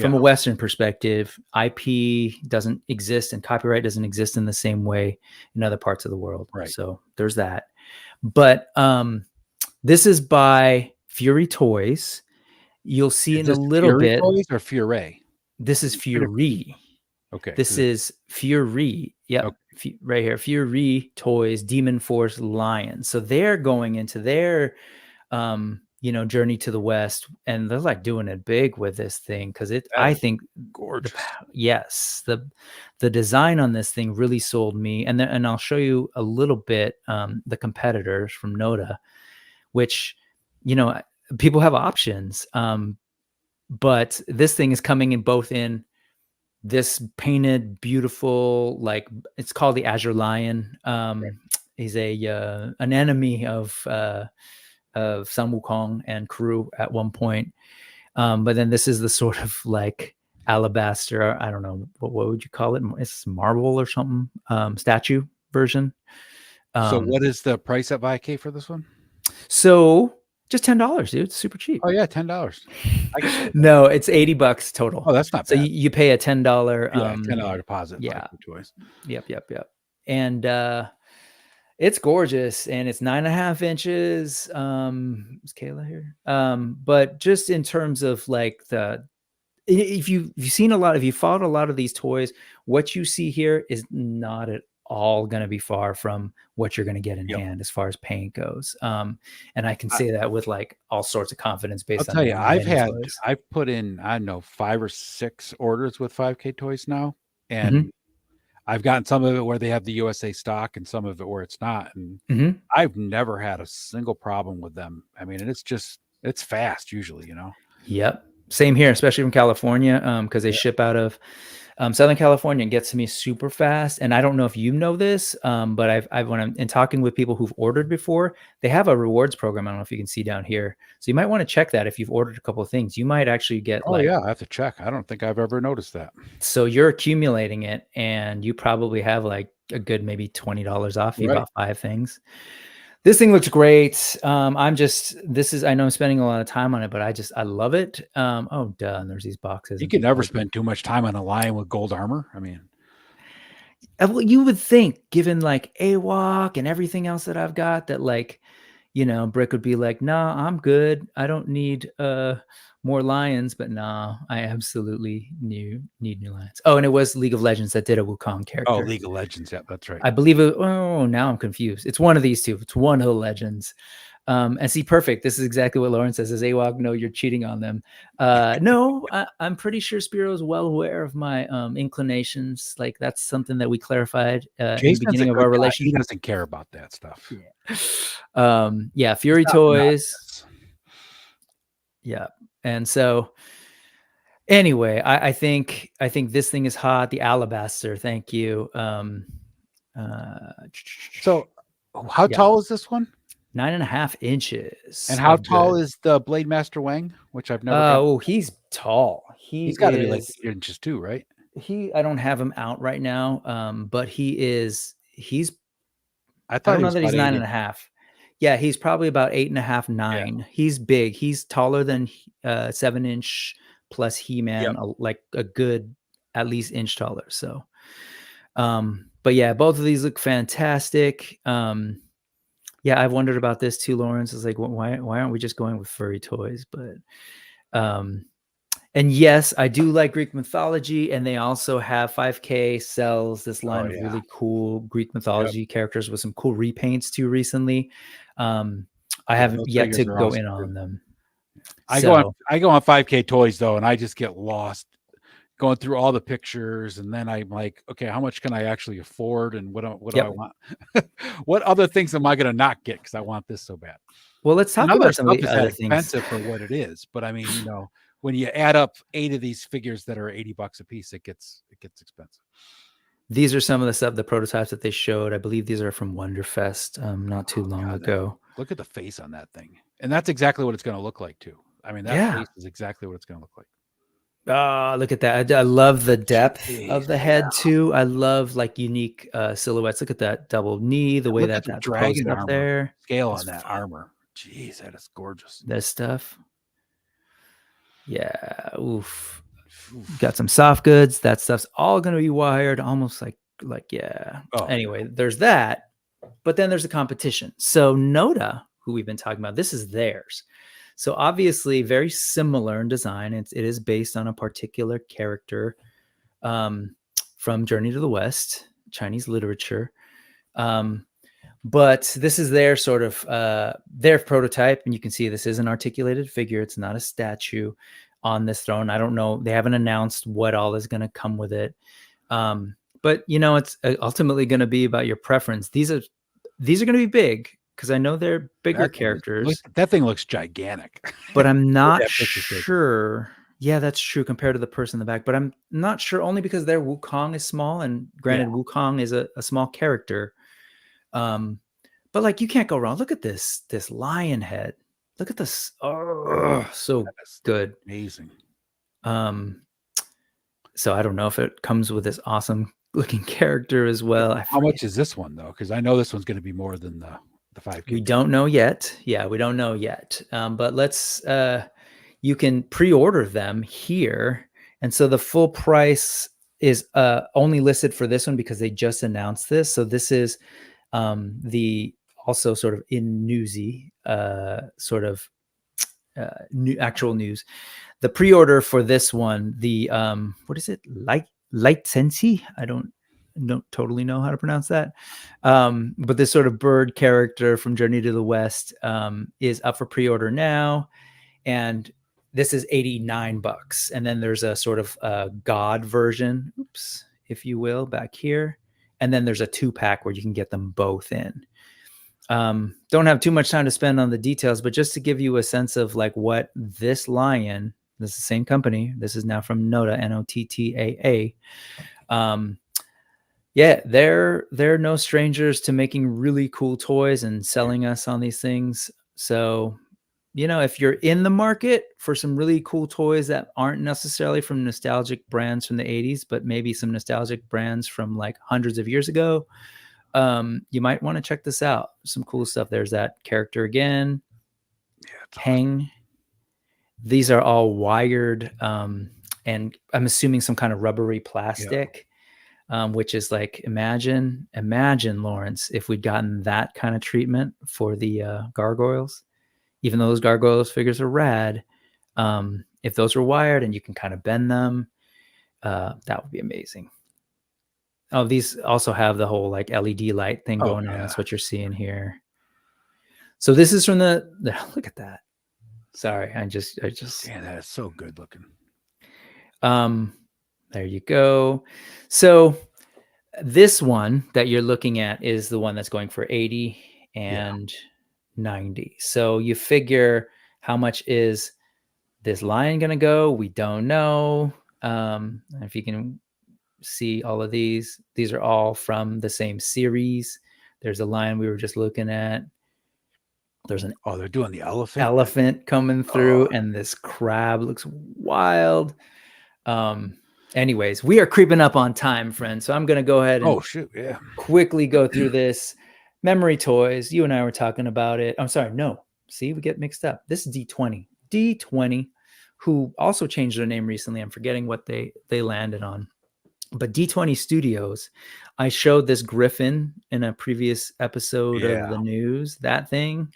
from a Western perspective. IP doesn't exist and copyright doesn't exist in the same way in other parts of the world. Right. So there's that. But this is by Fury Toys. You'll see in a little bit. Toys or Fury? This is Fury. Okay. This is Fury. Yep. Okay. Right here. Fury Toys, Demon Force Lion. So they're going into their, journey to the West, and they're like doing it big with this thing. Cause I think gorgeous. The design on this thing really sold me. And I'll show you a little bit, the competitors from Noda, which, people have options. But this thing is coming in both in this painted, beautiful, like it's called the Azure Lion. He's an enemy of Sun Wukong and crew at one point. But then this is the sort of like alabaster. I don't know what would you call it? It's marble or something. Statue version. So what is the price at VK for this one? So just $10, dude. It's super cheap. Oh yeah, $10. No, it's $80 total. Oh, that's not bad. So you pay a $10 $10 deposit. Yeah. Toys. Yep. And it's gorgeous, and it's 9.5 inches. Is Kayla here? But just in terms of like the if you've seen a lot, if you followed a lot of these toys, what you see here is not at all going to be far from what you're going to get in Yep. hand as far as paint goes. And I can say that with like all sorts of confidence I'll based on tell you, many toys. I've put in, I don't know, 5 or 6 orders with 5K toys now, and Mhm. I've gotten some of it where they have the USA stock and some of it where it's not, and Mhm. I've never had a single problem with them. I mean, and it's fast usually, you know. Yep. Same here, especially from California, because they Yeah. ship out of Southern California and gets to me super fast. And I don't know if you know this, but I've when I'm in talking with people who've ordered before, they have a rewards program. I don't know if you can see down here. So you might want to check that if you've ordered a couple of things. You might actually get Oh yeah, I have to check. I don't think I've ever noticed that. so you're accumulating it, and you probably have like a good maybe $20 off if you Right. bought 5 things. This thing looks great. I know I'm spending a lot of time on it, but I love it. Oh, duh. And there's these boxes. You and can people never like, spend too much time on a lion with gold armor. I mean, well, you would think, given like AWOC and everything else that I've got, that like, Brick would be like, nah, I'm good. I don't need more lions, but nah, I absolutely need new lions. Oh, and it was League of Legends that did a Wukong oh, character. League of Legends. Yeah, that's right. I believe it. Oh, now I'm confused. It's one of these two. It's one of the legends. And see, perfect. This is exactly what Lauren says. Is AWOG, no, you're cheating on them. No, I'm pretty sure Spiro is well aware of my inclinations. Like that's something that we clarified in the Jason's a beginning of good our guy. He relationship. doesn't care about that stuff. Yeah, He's Fury not Toys. monogamous. Yeah, and so anyway, I think this thing is hot. The alabaster. Thank you. So, how Yeah. tall is this one? 9.5 inches. And how of tall good. is the Blade Master Wang, which I've never got? Oh, he's tall. He He's got to be like is 8 inches too, right? I don't have him out right now. But he's I I thought don't he know was that he's about 8 9.5. inches. Yeah, he's probably about 8.5, Yeah. 9. He's big. He's taller than 7-inch plus Yep. He-Man, like a good at least inch taller. So but yeah, both of these look fantastic. Yeah, I've wondered about this too, Lawrence. It's like, why aren't we just going with furry toys? But and yes, I do like Greek mythology, and they also have 5K sells this line Oh, of yeah. really cool Greek mythology characters with some cool repaints too recently. I Yeah, haven't those yet to figures are go awesome in too. on them. I go So on 5K toys though, and I just get lost going through all the pictures, and then I'm like, okay, how much can I actually afford, and what do I yep. want? What other things am I going to not get because I want this so bad? Well, let's talk None of the about some of stuff the is that other things. expensive for what it is, but I mean, when you add up 8 of these figures that are $80 a piece, it gets expensive. These are some of the prototypes that they showed. I believe these are from Wonderfest not too long ago. Look at the face on that thing, and that's exactly what it's going to look like too. I mean, that face is exactly what it's going to look like. Oh, look at that. I love the depth of Jeez, the head too. I love like unique silhouettes. Look at that double knee, the way look that at the that's dragon posed up armor there. scale That's on that fun. armor. Jeez, that is gorgeous. This stuff. Yeah. Oof. Got some soft goods. That stuff's all going to be wired almost like yeah. Oh, anyway, there's that. But then there's the competition. So N.E.W.S, who we've been talking about, this is theirs. So obviously very similar in design. It is based on a particular character from Journey to the West, Chinese literature. But this is their sort of their prototype. And you can see this is an articulated figure. It's not a statue on this throne. I don't know. They haven't announced what all is going to come with it. But it's ultimately going to be about your preference. These are going to be big because I know they're bigger characters. That thing looks gigantic. But I'm not sure. Yeah, that's true compared to the person in the back. But I'm not sure only because their Wukong is small, and granted, Wukong is a small character. But like you can't go wrong. Look at this lion head. Look at this. Oh, so good. Amazing. So I don't know if it comes with this awesome looking character as well. How much is this one though? Because I know this one's going to be more than the 5K. We don't know yet. Yeah, we don't know yet. But let's you can pre-order them here. And so the full price is only listed for this one because they just announced this. So this is the also sort of in newsy sort of new actual news. the pre-order for this one, the what is it? Light Sensi? I don't totally know how to pronounce that. But this sort of bird character from Journey to the West is up for pre-order now. And this is $89. And then there's a sort of God version, oops, if you will, back here. And then there's a 2-pack where you can get them both in. Don't have too much time to spend on the details, but just to give you a sense of like what this lion, this is the same company. This is now from Notta, N-O-T-T-A-A. Yeah, they're no strangers to making really cool toys and selling us on these things. So, you know, if you're in the market for some really cool toys that aren't necessarily from nostalgic brands from the 80s, but maybe some nostalgic brands from like hundreds of years ago, you might want to check this out. Some cool stuff. There's that character again. Yeah, Hang. Awesome. These are all wired, and I'm assuming some kind of rubbery plastic. Which is like, imagine, Lawrence, if we'd gotten that kind of treatment for the gargoyles, even though those gargoyles figures are rad. If those were wired and you can kind of bend them, that would be amazing. Oh, these also have the whole like LED light thing going on. That's what you're seeing here. So this is from the look at that. Sorry, I just. Yeah, that is so good looking. There you go. So this one that you're looking at is the one that's going for 80 and 90. So you figure, how much is this lion going to go? We don't know. If you can see all of these are all from the same series. There's a lion we were just looking at. There's an they're doing the elephant coming through, and this crab looks wild. Anyways, we are creeping up on time, friends. So I'm going to go ahead and quickly go through this. Memory toys. You and I were talking about it. I'm sorry. No. See, we get mixed up. This is D20. D20, who also changed their name recently. I'm forgetting what they landed on. But D20 Studios, I showed this griffin in a previous episode of the news. That thing.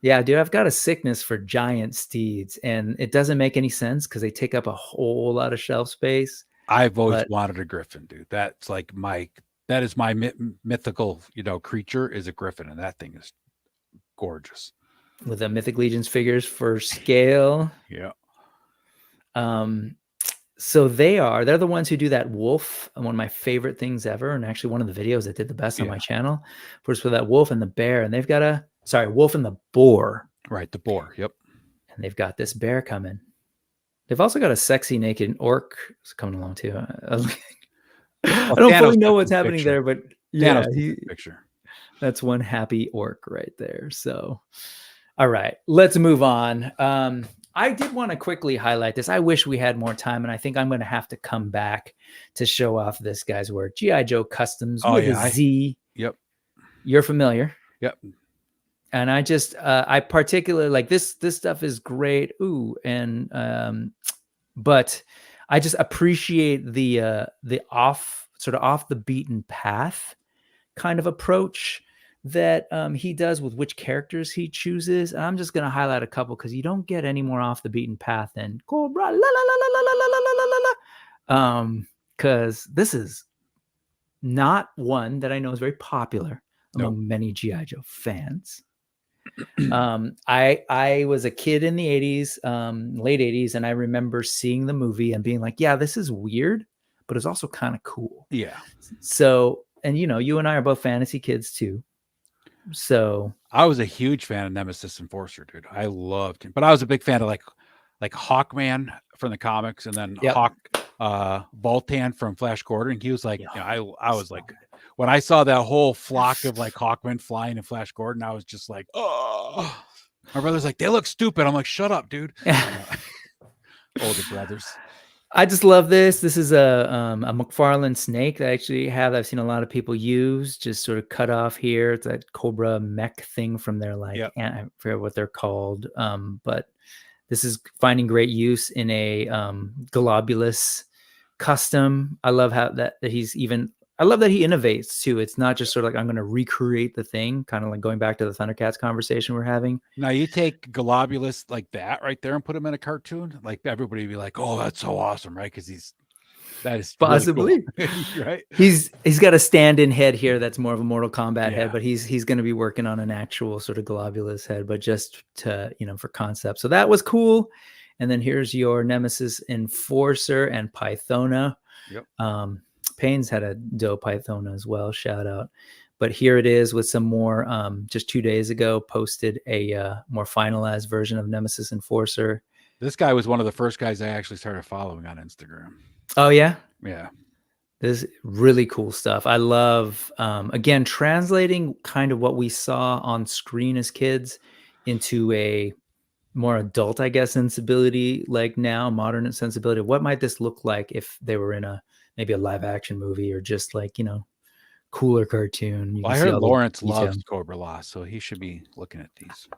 Yeah, dude, I've got a sickness for giant steeds, and it doesn't make any sense because they take up a whole lot of shelf space. I've always wanted a griffin, dude. That's like that is my mythical, creature is a griffin, and that thing is gorgeous. With the Mythic Legions figures for scale. Yeah. So they're the ones who do that wolf, one of my favorite things ever, and actually one of the videos that did the best on my channel was for that wolf and the bear, and they've got wolf and the boar. Right, the boar. Yep. And they've got this bear coming. They've also got a sexy naked orc coming along too. I don't fully know what's happening there, but yeah, picture. That's one happy orc right there. So, all right, let's move on. I did want to quickly highlight this. I wish we had more time, and I think I'm going to have to come back to show off this guy's work. G.I. Joe Customs with a Z. Yep. You're familiar. Yep. And I just, I particularly like this stuff is great. Ooh. And, but I just appreciate the off the beaten path kind of approach that he does with which characters he chooses. And I'm just going to highlight a couple because you don't get any more off the beaten path than Cobra-La. Because this is not one that I know is very popular among many G.I. Joe fans. I was a kid in the 80s, late 80s, and I remember seeing the movie and being like, yeah, this is weird, but it's also kind of cool. Yeah. So, and you and I are both fantasy kids too. So I was a huge fan of Nemesis Enforcer, dude. I loved him, but I was a big fan of like Hawkman from the comics, and then Voltan from Flash Gordon. He was like, I was like, when I saw that whole flock of like Hawkmen flying in Flash Gordon, I was just like, oh. My brother's like, they look stupid. I'm like, shut up, dude. Older brothers. I just love this. This is a McFarlane snake that I actually I've seen a lot of people use, just sort of cut off here. It's that Cobra mech thing from their I forget what they're called. But this is finding great use in a Globulus custom. I love how that he's even I love that he innovates too. It's not just sort of like I'm going to recreate the thing, kind of like going back to the Thundercats conversation we're having. Now you take Globulus like that right there and put him in a cartoon, like everybody would be like, "Oh, that's so awesome!" Right? Because that is Possibly. really cool. Right? He's got a stand-in head here that's more of a Mortal Kombat Yeah. head, but he's going to be working on an actual sort of Globulus head, but just to, for concept. So that was cool. And then here's your Nemesis Enforcer and Pythona. Yep. Payne's had a dope Pythona as well. Shout out. But here it is with some more. Just 2 days ago, posted a more finalized version of Nemesis Enforcer. This guy was one of the first guys I actually started following on Instagram. Oh yeah. Yeah. This is really cool stuff. I love, again, translating kind of what we saw on screen as kids into a more adult, I guess, sensibility, like now, modern sensibility. What might this look like if they were in maybe a live action movie or just like, cooler cartoon? Well, I heard Lawrence loves Cobra-La, so he should be looking at these.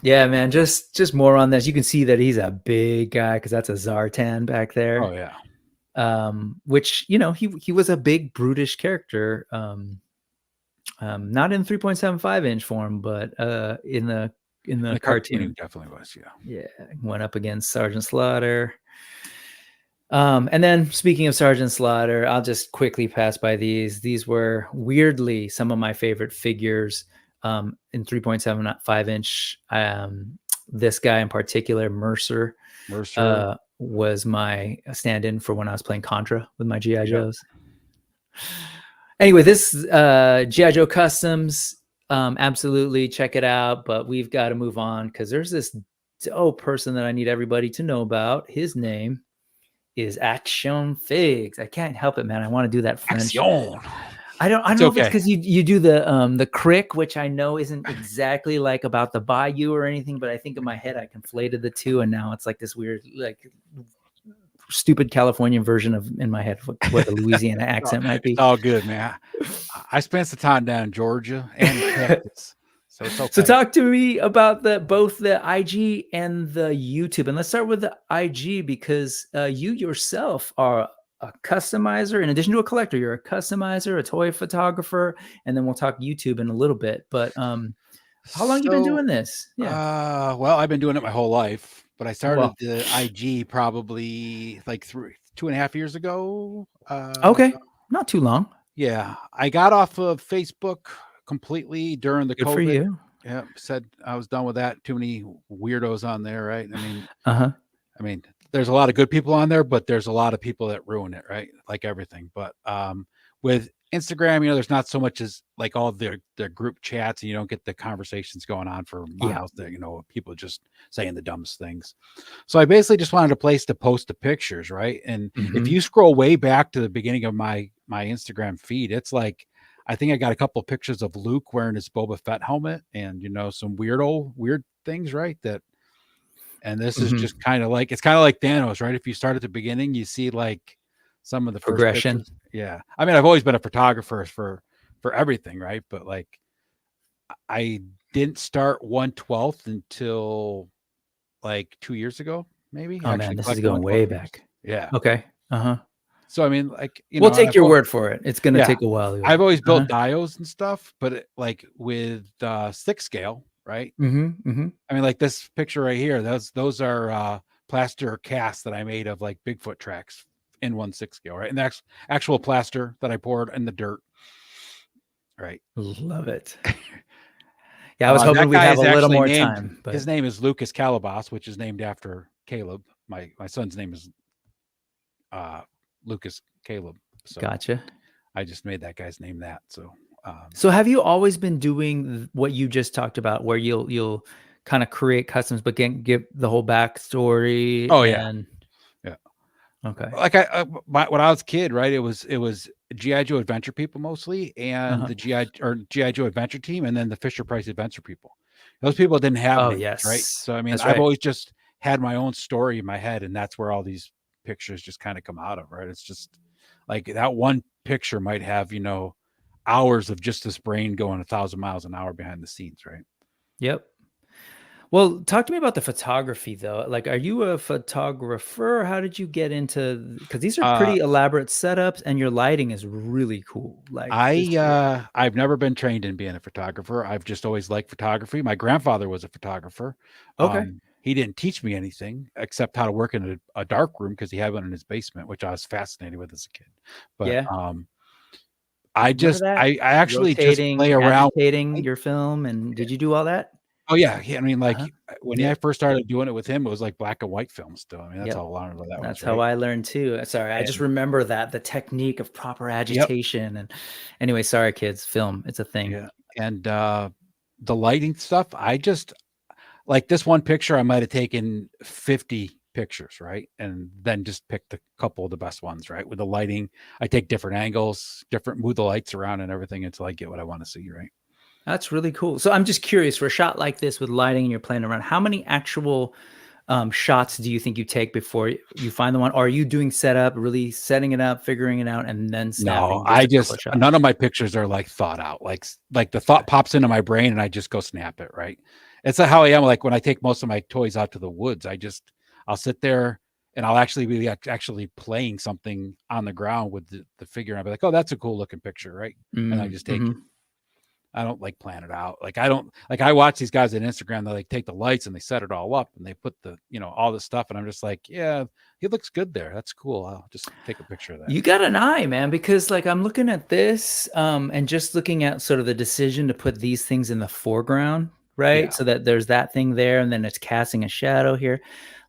Yeah, man, just more on this. You can see that he's a big guy because that's a Zartan back there. Oh yeah. Which he was a big brutish character, not in 3.75 inch form, but in the cartoon he definitely was. Yeah, went up against Sergeant Slaughter. And then speaking of Sergeant Slaughter, I'll just quickly pass by these were weirdly some of my favorite figures in 3.75 inch. This guy in particular, Mercer was my stand-in for when I was playing Contra with my G.I. Joes. Anyway, this G.I. Joe Customs, absolutely check it out, but we've got to move on because there's this dope person that I need everybody to know about. His name is Akxion Figs. I can't help it, man. I want to do that French. Akxion. I don't know if it's because you do the crick, which I know isn't exactly like about the bayou or anything, but I think in my head I conflated the two, and now it's like this weird, like stupid Californian version of in my head what the Louisiana accent might be. It's all good, man. I spent some time down in Georgia and Texas. So it's okay. So talk to me about both the IG and the YouTube. And let's start with the IG because you yourself are a customizer. In addition to a collector, you're a customizer, a toy photographer, and then we'll talk YouTube in a little bit. But how long have you been doing this? Yeah. Well, I've been doing it my whole life, but I started the IG probably like 2.5 years ago. Okay, not too long. Yeah, I got off of Facebook completely during the Good COVID. For you. Yeah, said I was done with that. Too many weirdos on there, right? I mean, there's a lot of good people on there, but there's a lot of people that ruin it, right? Like everything. But with Instagram, there's not so much as like all their group chats, and you don't get the conversations going on for miles. There, people just saying the dumbest things. So I basically just wanted a place to post the pictures, right? And if you scroll way back to the beginning of my Instagram feed, it's like I think I got a couple of pictures of Luke wearing his Boba Fett helmet, and some weird things, right? And this is just kind of like Thanos, right? If you start at the beginning, you see like some of the progression. First yeah. I mean, I've always been a photographer for everything, right? But like I didn't start 1/12 until like 2 years ago, maybe. Oh man, this is going way back. Yeah. Okay. So I mean, like we'll take your word for it. It's going to take a while. I've always built dios and stuff, but like with 6 scale, right? I mean, like this picture right here, those are plaster casts that I made of like Bigfoot tracks in 1/6 scale, right? And that's actual plaster that I poured in the dirt, right? Love it. Yeah, I was hoping we'd have a little more time. But his name is Lucas Calabas, which is named after Caleb. My son's name is Lucas Caleb. So gotcha. I just made that guy's name that. So have you always been doing what you just talked about, where you'll kind of create customs, but give the whole backstory? Oh yeah. Okay. Like when I was a kid, right? It was G.I. Joe Adventure people mostly, and the G.I. Joe Adventure team, and then the Fisher Price Adventure people. Those people didn't have names, right? So I mean, I've always just had my own story in my head, and that's where all these pictures just kind of come out of, right? It's just like that one picture might have, hours of just this brain going 1,000 miles an hour behind the scenes, right? Yep. Well, talk to me about the photography though. Like, are you a photographer? How did you get into? Because these are Uh, pretty elaborate setups, and your lighting is really cool. Like this. I've never been trained in being a photographer. I've just always liked photography. My grandfather was a photographer. Okay. He didn't teach me anything except how to work in a dark room because he had one in his basement, which I was fascinated with as a kid. But Yeah. Remember I that? actually just play Rotating, around with agitating light. your film, and did you do all that? Oh yeah, I mean, Uh-huh. like when I Yep. first started doing it with him, it was like black and white film still. I mean, that's Yep. how long ago that was, That's how right? I learned too. Sorry, I just And remember that the technique of proper yep, agitation. And anyway, sorry, kids. Film, it's a thing. yeah, and the lighting stuff, I just like this one picture. I might have taken 50 pictures, right, and then just picked a couple of the best ones, right? With the lighting, I take different angles, move the lights around and everything until I get what I want to see, right? That's really cool. So I'm just curious, for a shot like this with lighting and you're playing around, how many actual shots do you think you take before you find the one? Or are you doing setup, really setting it up, figuring it out, and then No, snapping just a couple of shots? none of my pictures are like thought out. Like the thought pops into my brain and I just go snap it, right? It's how I am. Like when I take most of my toys out to the woods, I'll sit there and I'll actually be actually playing something on the ground with the figure. And I'll be like, oh, that's a cool looking picture, right? And I just take it. Mm-hmm. I don't like plan it out. Like I don't like I watch these guys on Instagram. They like take the lights and they set it all up and they put the all this stuff. And I'm just like, yeah, he looks good there. That's cool. I'll just take a picture of that. You got an eye, man, because like I'm looking at this and just looking at sort of the decision to put these things in the foreground, right? Yeah. So that there's that thing there, and then it's casting a shadow here.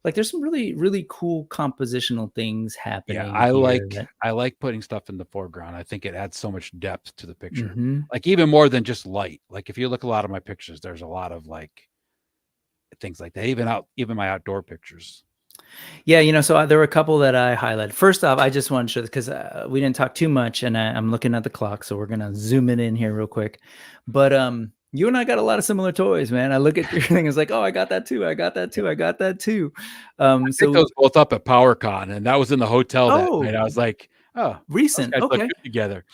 Like there's some really, really cool compositional things Yeah, happening here that I like putting stuff in the foreground. I think it adds so much depth to the picture. Mhm. Like even more than just light. Like if you look at a lot of my pictures, there's a lot of like things like that. Even my outdoor pictures. Yeah, so there were a couple that I highlighted. First off, I just wanted to show, because we didn't talk too much, and I'm looking at the clock, so we're gonna zoom it in here real quick. But you and I got a lot of similar toys, man. I look at your thing, it's like, oh, I got that too. I got that too. I got that too. I picked So those both up at PowerCon, and that was in the hotel that night. oh, I was like, oh, those recent. guys look Okay. good together.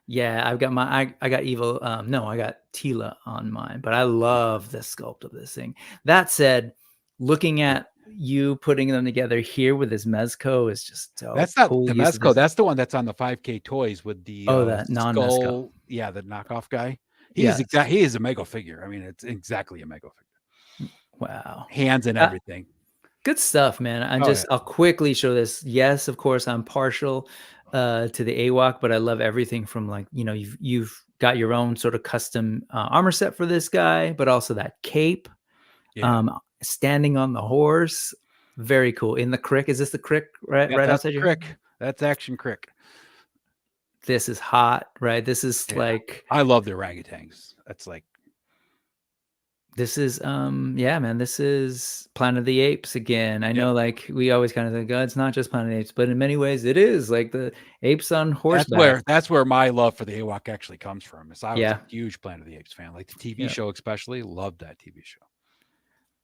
Yeah, I've got I got evil. No, I got Tila on mine, but I love the sculpt of this thing. That said, looking at you putting them together here with this Mezco is just dope. That's not Cool the use of Mezco. this. That's the one that's on the 5K toys with the Oh, that non-Mezco. skull. Yeah, the knockoff guy. Yes. He is a Mego figure. I mean, it's exactly a Mego figure. Wow. Hands and everything. Good stuff, man. Oh yeah. I'll quickly show this. Yes, of course, I'm partial to the AWOC, but I love everything from, like, you've got your own sort of custom armor set for this guy, but also that cape, Yeah. standing on the horse. Very cool. In the crick. Is this the crick right Yeah, right that's outside your? Crick. That's Action Crick. This is hot, right? This is Yeah. like I love the orangutans. That's like This is yeah, man, this is Planet of the Apes again. I yep. know, like, we always kind of think, oh, it's not just Planet of the Apes, but in many ways it is, like the apes on horseback. That's where my love for the AWOC actually comes from. Is I was Yeah. a huge Planet of the Apes fan. Like the TV Yeah. show especially, loved that TV show.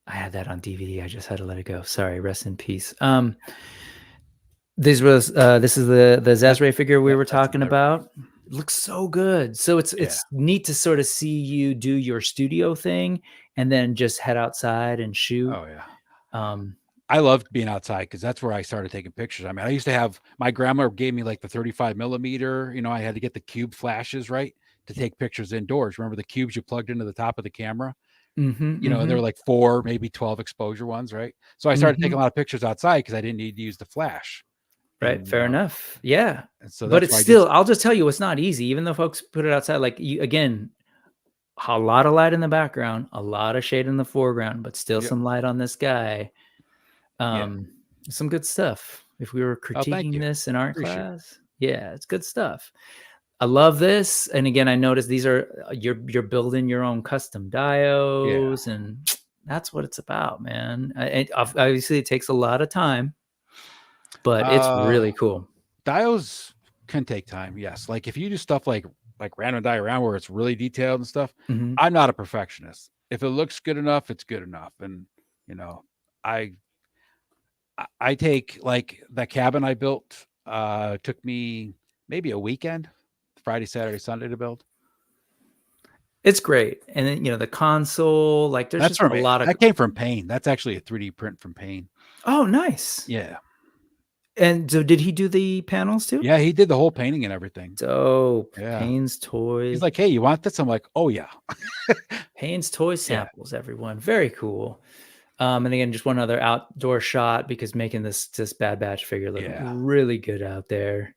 I had that on DVD. I just had to let it go. Sorry, rest in peace. This is the Zazray figure we were talking about. It looks so good. So it's neat to sort of see you do your studio thing and then just head outside and shoot. Oh yeah. I loved being outside because that's where I started taking pictures. I mean, I used to have my grandma gave me like the 35 millimeter. I had to get the cube flashes right to take pictures indoors. Remember the cubes you plugged into the top of the camera? And there were like 4, maybe 12 exposure ones, right? So I started taking a lot of pictures outside because I didn't need to use the flash. Right. And, Fair enough. Yeah. And so but it's still, I'll just tell you, it's not easy, even though folks put it outside. Like, again, a lot of light in the background, a lot of shade in the foreground, but still some light on this guy. Some good stuff. If we were critiquing this in art class, yeah, it's good stuff. I love this. And again, I noticed these are you're building your own custom dios, and that's what it's about, man. Obviously, it takes a lot of time, but it's really cool. Dios can take time, yes. Like if you do stuff like random diorama where it's really detailed and stuff, I'm not a perfectionist. If it looks good enough, it's good enough. And I take, like, the cabin I built took me maybe a weekend, Friday, Saturday, Sunday to build. It's great. And then, the console, like there's That's just a from lot of. that came from Pain. That's actually a 3D print from Pain. Oh, nice. Yeah. And so did he do the panels too? Yeah, he did the whole painting and everything. Dope. Yeah. Payne's Toys. He's like, hey, you want this? I'm like, oh yeah. Payne's Toy Samples, everyone. Very cool. And again, just one other outdoor shot because making this Bad Batch figure look really good out there.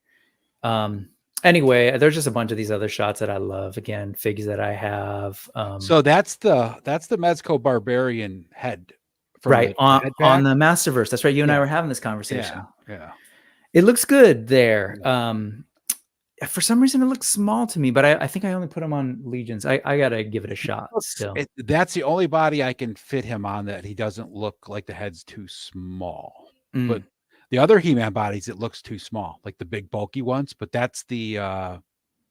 Anyway, there's just a bunch of these other shots that I love. Again, figs that I have. So that's the Mezco Barbarian head. Right on the Masterverse. That's right. You and I were having this conversation. Yeah. It looks good there. For some reason, it looks small to me, but I think I only put him on Legions. I gotta give it a shot. Still, that's the only body I can fit him on that he doesn't look like the head's too small. But the other He-Man bodies, it looks too small, like the big bulky ones. But that's the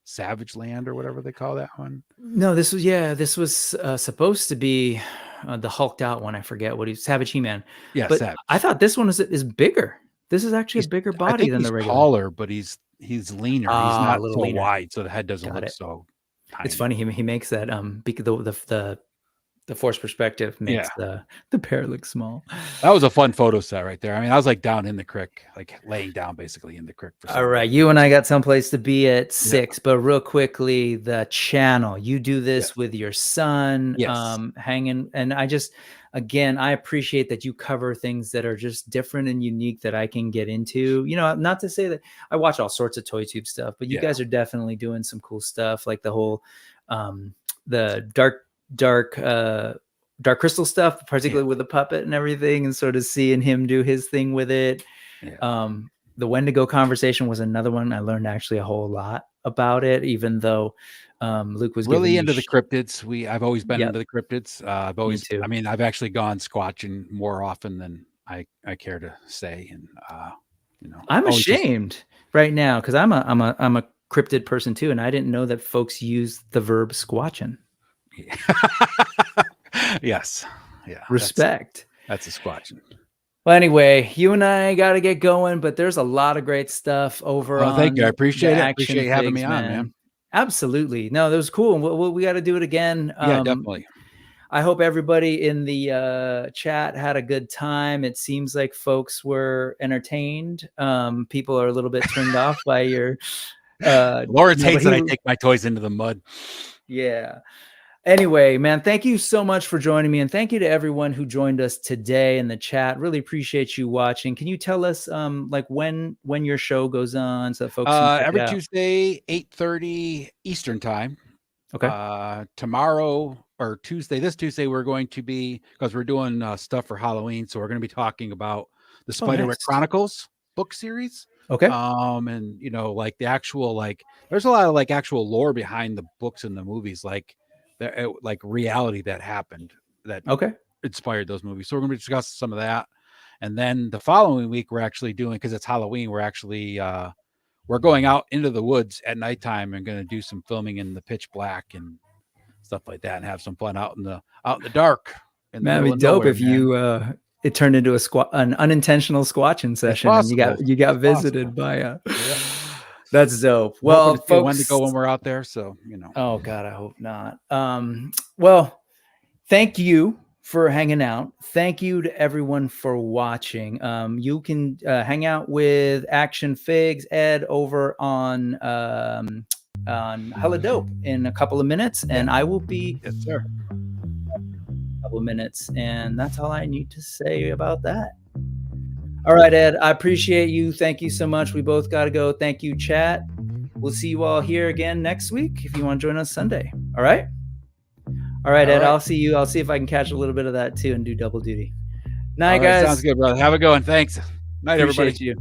Savage Land or whatever they call that one. No, this was supposed to be the hulked out one. I forget what he's Savage He-Man. Yeah, but Savage. I thought this one is bigger. This is actually a bigger body than the regular. He's taller, but he's leaner. He's not so leaner. Wide, so the head doesn't look so tiny. It's funny. He makes that the force perspective makes the pair look small. That was a fun photo set right there. I mean, I was like down in the crick, like laying down basically in the crick. All right, you and I got someplace to be at 6, but real quickly, the channel. You do this with your son, hanging, and I appreciate that you cover things that are just different and unique that I can get into. Not to say that I watch all sorts of toy tube stuff, but you guys are definitely doing some cool stuff, like the whole the dark crystal stuff, particularly with the puppet and everything, and sort of seeing him do his thing with it. The Wendigo conversation was another one. I learned actually a whole lot about it, even though Luke was really into the cryptids. I've always been into the cryptids. I've actually gone squatching more often than I care to say. And I'm ashamed right now because I'm a cryptid person too, and I didn't know that folks use the verb squatching. Yes. Yeah. Respect. That's a squatching. Well, anyway, you and I got to get going, but there's a lot of great stuff over on. Thank you. I appreciate it. Appreciate you having me on, man. Absolutely. No, that was cool. We got to do it again. Yeah, definitely. I hope everybody in the chat had a good time. It seems like folks were entertained. People are a little bit turned off by your. Lawrence hates that I take my toys into the mud. Yeah. Anyway, man, thank you so much for joining me. And thank you to everyone who joined us today in the chat. Really appreciate you watching. Can you tell us like when your show goes on so that folks can every Tuesday, 8:30 Eastern time. Okay. Tomorrow or this Tuesday, we're going to be, because we're doing stuff for Halloween. So we're going to be talking about the Spiderwick Chronicles book series. Okay. And like the actual, like, there's a lot of like actual lore behind the books and the movies, like reality that happened that inspired those movies. So we're going to discuss some of that. And then the following week, we're actually doing, because it's Halloween, we're actually we're going out into the woods at nighttime and going to do some filming in the pitch black and stuff like that, and have some fun out in the dark. Man, it'd be dope if you it turned into an unintentional squatching session, and you got visited by That's dope. Well, folks, when to go when we're out there, so Oh God, I hope not. Well, thank you for hanging out. Thank you to everyone for watching. You can hang out with Akxion Figs Ed over on Hella Dope in a couple of minutes, and I will be yes, sir. A couple of minutes, and that's all I need to say about that. All right, Ed, I appreciate you. Thank you so much. We both got to go. Thank you, chat. We'll see you all here again next week if you want to join us Sunday. All right? All right, Ed, I'll see you. I'll see if I can catch a little bit of that too and do double duty. Night, guys. Sounds good, brother. Have a good one. Thanks. Night, everybody. Appreciate you.